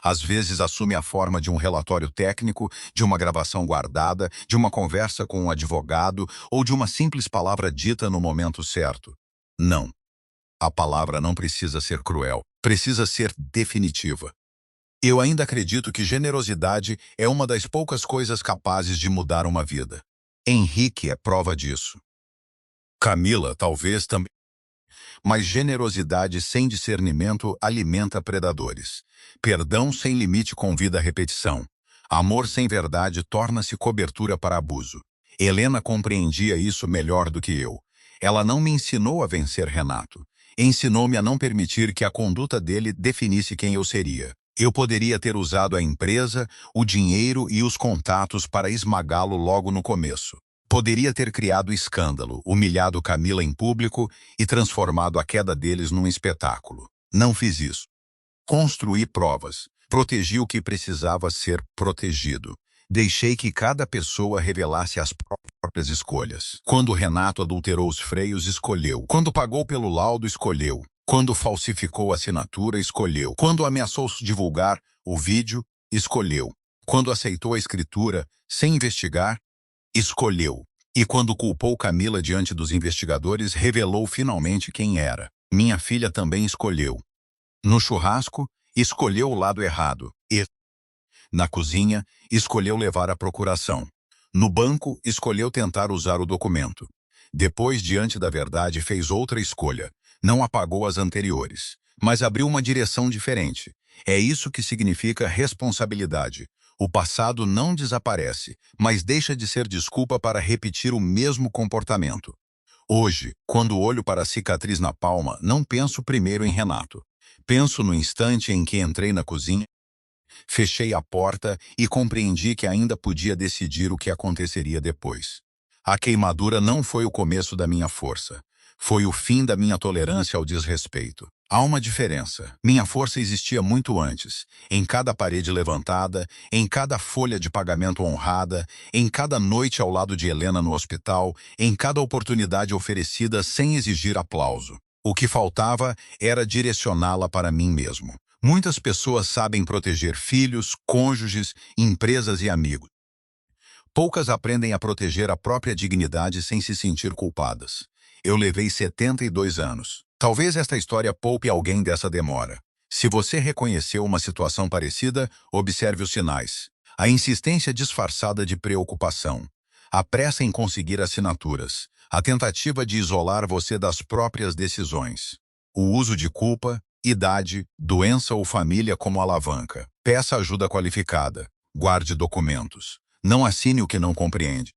A: Às vezes assume a forma de um relatório técnico, de uma gravação guardada, de uma conversa com um advogado ou de uma simples palavra dita no momento certo. Não. A palavra não precisa ser cruel, precisa ser definitiva. Eu ainda acredito que generosidade é uma das poucas coisas capazes de mudar uma vida. Henrique é prova disso. Camila, talvez também. Mas generosidade sem discernimento alimenta predadores. Perdão sem limite convida à repetição. Amor sem verdade torna-se cobertura para abuso. Helena compreendia isso melhor do que eu. Ela não me ensinou a vencer Renato. Ensinou-me a não permitir que a conduta dele definisse quem eu seria. Eu poderia ter usado a empresa, o dinheiro e os contatos para esmagá-lo logo no começo. Poderia ter criado escândalo, humilhado Camila em público e transformado a queda deles num espetáculo. Não fiz isso. Construí provas. Protegi o que precisava ser protegido. Deixei que cada pessoa revelasse as próprias escolhas. Quando Renato adulterou os freios, escolheu. Quando pagou pelo laudo, escolheu. Quando falsificou a assinatura, escolheu. Quando ameaçou divulgar o vídeo, escolheu. Quando aceitou a escritura, sem investigar, escolheu. E quando culpou Camila diante dos investigadores, revelou finalmente quem era. Minha filha também escolheu. No churrasco, escolheu o lado errado. E, na cozinha, escolheu levar a procuração. No banco, escolheu tentar usar o documento. Depois, diante da verdade, fez outra escolha. Não apagou as anteriores, mas abriu uma direção diferente. É isso que significa responsabilidade. O passado não desaparece, mas deixa de ser desculpa para repetir o mesmo comportamento. Hoje, quando olho para a cicatriz na palma, não penso primeiro em Renato. Penso no instante em que entrei na cozinha, fechei a porta e compreendi que ainda podia decidir o que aconteceria depois. A queimadura não foi o começo da minha força. Foi o fim da minha tolerância ao desrespeito. Há uma diferença. Minha força existia muito antes. Em cada parede levantada, em cada folha de pagamento honrada, em cada noite ao lado de Helena no hospital, em cada oportunidade oferecida sem exigir aplauso. O que faltava era direcioná-la para mim mesmo. Muitas pessoas sabem proteger filhos, cônjuges, empresas e amigos. Poucas aprendem a proteger a própria dignidade sem se sentir culpadas. Eu levei 72 anos. Talvez esta história poupe alguém dessa demora. Se você reconheceu uma situação parecida, observe os sinais. A insistência disfarçada de preocupação. A pressa em conseguir assinaturas. A tentativa de isolar você das próprias decisões. O uso de culpa, idade, doença ou família como alavanca. Peça ajuda qualificada. Guarde documentos. Não assine o que não compreende.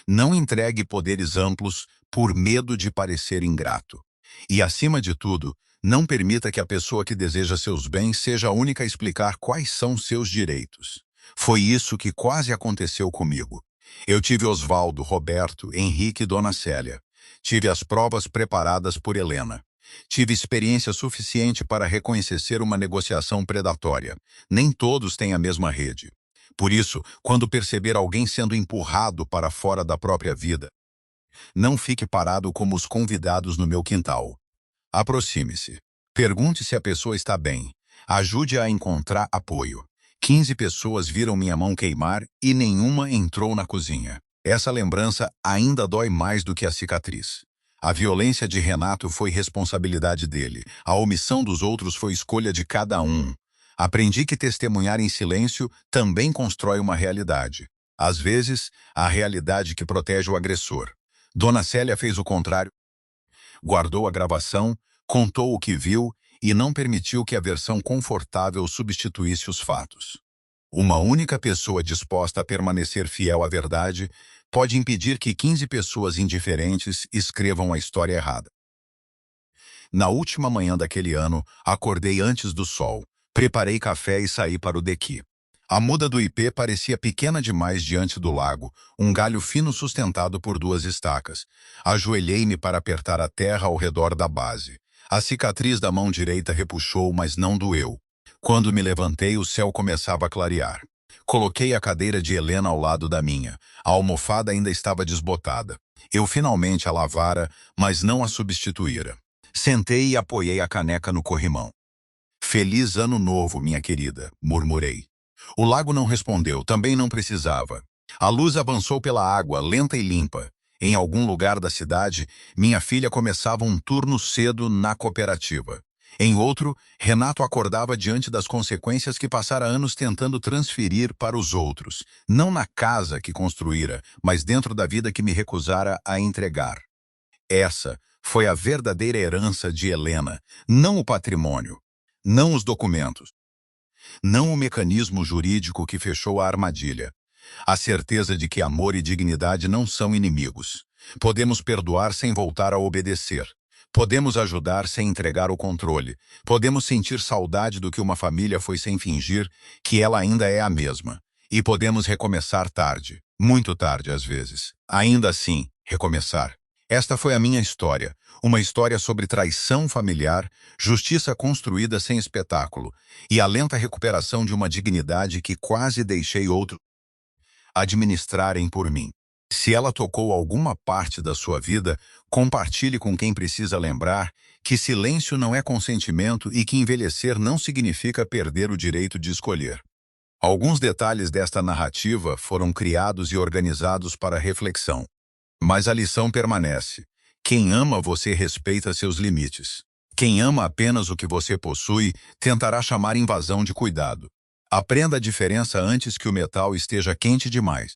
A: Não entregue poderes amplos por medo de parecer ingrato. E, acima de tudo, não permita que a pessoa que deseja seus bens seja a única a explicar quais são seus direitos. Foi isso que quase aconteceu comigo. Eu tive Osvaldo, Roberto, Henrique e Dona Célia. Tive as provas preparadas por Helena. Tive experiência suficiente para reconhecer uma negociação predatória. Nem todos têm a mesma rede. Por isso, quando perceber alguém sendo empurrado para fora da própria vida, não fique parado como os convidados no meu quintal. Aproxime-se. Pergunte se a pessoa está bem. Ajude-a a encontrar apoio. 15 pessoas viram minha mão queimar e nenhuma entrou na cozinha. Essa lembrança ainda dói mais do que a cicatriz. A violência de Renato foi responsabilidade dele. A omissão dos outros foi escolha de cada um. Aprendi que testemunhar em silêncio também constrói uma realidade. Às vezes, a realidade que protege o agressor. Dona Célia fez o contrário. Guardou a gravação, contou o que viu e não permitiu que a versão confortável substituísse os fatos. Uma única pessoa disposta a permanecer fiel à verdade pode impedir que 15 pessoas indiferentes escrevam a história errada. Na última manhã daquele ano, acordei antes do sol. Preparei café e saí para o dequi. A muda do ipê parecia pequena demais diante do lago, um galho fino sustentado por 2 estacas. Ajoelhei-me para apertar a terra ao redor da base. A cicatriz da mão direita repuxou, mas não doeu. Quando me levantei, o céu começava a clarear. Coloquei a cadeira de Helena ao lado da minha. A almofada ainda estava desbotada. Eu finalmente a lavara, mas não a substituíra. Sentei e apoiei a caneca no corrimão. "Feliz ano novo, minha querida", murmurei. O lago não respondeu, também não precisava. A luz avançou pela água, lenta e limpa. Em algum lugar da cidade, minha filha começava um turno cedo na cooperativa. Em outro, Renato acordava diante das consequências que passara anos tentando transferir para os outros, não na casa que construíra, mas dentro da vida que me recusara a entregar. Essa foi a verdadeira herança de Helena, não o patrimônio, não os documentos, não o mecanismo jurídico que fechou a armadilha. A certeza de que amor e dignidade não são inimigos. Podemos perdoar sem voltar a obedecer. Podemos ajudar sem entregar o controle. Podemos sentir saudade do que uma família foi sem fingir que ela ainda é a mesma. E podemos recomeçar tarde, muito tarde às vezes. Ainda assim, recomeçar. Esta foi a minha história, uma história sobre traição familiar, justiça construída sem espetáculo e a lenta recuperação de uma dignidade que quase deixei outro administrarem por mim. Se ela tocou alguma parte da sua vida, compartilhe com quem precisa lembrar que silêncio não é consentimento e que envelhecer não significa perder o direito de escolher. Alguns detalhes desta narrativa foram criados e organizados para reflexão. Mas a lição permanece. Quem ama você respeita seus limites. Quem ama apenas o que você possui tentará chamar invasão de cuidado. Aprenda a diferença antes que o metal esteja quente demais.